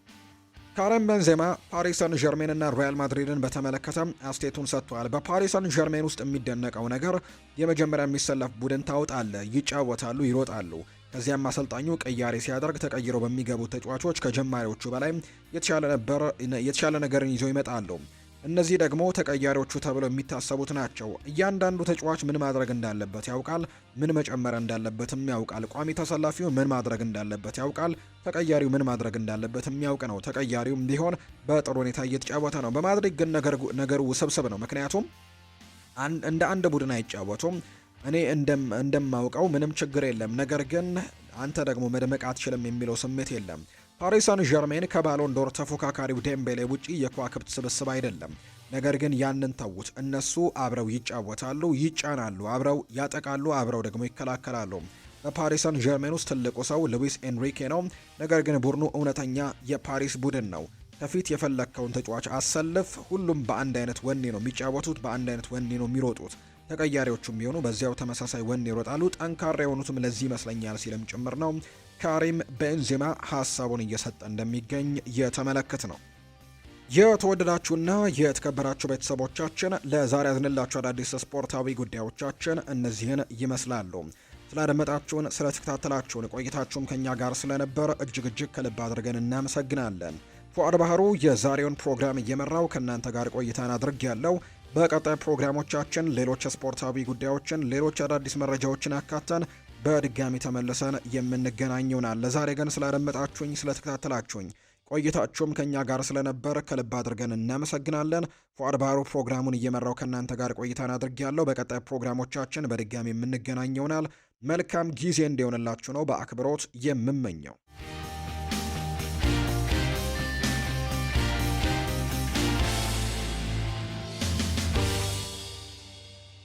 ካረም ቤንዜማ ፓሪስ ሰን ዠርሜን እና ሪያል ማድሪድን በተመለከተ አስቴቱን ሰጥቷል። በፓሪስ ሰን ዠርሜን ውስጥ የሚደነቀው ነገር የመጀመሪያ የሚሰለፍ ቡድን ታውጣለ፣ ይጫወታሉ፣ ይሮጣሉ። ከዚያም አሰልጣኙ ቅያሬ ሲያደርግ ተቀይረው በሚገቡት ተጫዋቾች ከጀማሪዎቹ በላይ የተሻለ ነገርን ይዘው ይመጣሉ። እነዚህ ደግሞ ተቀያሪዎቹ ተብለው የሚታሰቡት ናቸው። እያንዳንዱ ተጫዋች ምን ማድረግ እንዳለበት ያውቃል፣ ምን መጨመር እንዳለበትም ያውቃል። ቋሚ ተሰላፊው ምን ማድረግ እንዳለበት ያውቃል፣ ተቀያሪው ምን ማድረግ እንዳለበት የሚያውቅ ነው። ተቀያሪውም ቢሆን በጥሩ ሁኔታ እየተጫወተ ነው። በማድሪድ ግን ነገሩ ውስብስብ ነው። ምክንያቱም እንደ አንድ ቡድን አይጫወቱም። እኔ እንደማውቀው ምንም ችግር የለም፣ ነገር ግን አንተ ደግሞ መደመቅ አትችልም የሚለው ስሜት የለም። ፓሪስ ሳን ዠርሜን ከባሎን ዶር ተፎካካሪው ዴምቤሌ ውጪ የከዋክብት ስብስብ አይደለም። ነገር ግን ያንን ተዉት። እነሱ አብረው ይጫወታሉ፣ ይጫናሉ፣ አብረው ያጠቃሉ፣ አብረው ደግሞ ይከላከላሉ። በፓሪስ ሳን ዠርሜን ውስጥ ትልቁ ሰው ሉዊስ ኤንሪኬ ነው። ነገር ግን ቡድኑ እውነተኛ የፓሪስ ቡድን ነው። ከፊት የፈለከውን ተጫዋች አሰልፍ። ሁሉም በአንድ አይነት ወኔ ነው የሚጫወቱት፣ በአንድ አይነት ወኔ ነው የሚሮጡት። ተቀያሪዎቹም ቢሆኑ በዚያው ተመሳሳይ ወኔ ይሮጣሉ። ጠንካራ የሆኑትም ለዚህ ይመስለኛል ሲልም ጭምር ነው ካሪም ቤንዜማ ሀሳቡን እየሰጠ እንደሚገኝ የተመለከት ነው። የተወደዳችሁና የተከበራችሁ ቤተሰቦቻችን ለዛሬ ያዝንላችሁ አዳዲስ ስፖርታዊ ጉዳዮቻችን እነዚህን ይመስላሉ። ስላደመጣችሁን፣ ስለተከታተላችሁን ቆይታችሁም ከኛ ጋር ስለነበር እጅግ ከልብ አድርገን እናመሰግናለን። ፉአድ ባህሩ የዛሬውን ፕሮግራም እየመራው ከእናንተ ጋር ቆይታን አድርጌያለሁ። በቀጣይ ፕሮግራሞቻችን ሌሎች ስፖርታዊ ጉዳዮችን፣ ሌሎች አዳዲስ መረጃዎችን አካተን በድጋሚ ተመልሰን የምንገናኝ ይሆናል። ለዛሬ ግን ስላደመጣችሁኝ፣ ስለተከታተላችሁኝ ቆይታችሁም ከኛ ጋር ስለነበር ከልብ አድርገን እናመሰግናለን። ፉአድ ባህሩ ፕሮግራሙን እየመራው ከእናንተ ጋር ቆይታን አድርጌያለሁ። በቀጣይ ፕሮግራሞቻችን በድጋሚ የምንገናኝ ይሆናል። መልካም ጊዜ እንዲሆንላችሁ ነው በአክብሮት የምመኘው።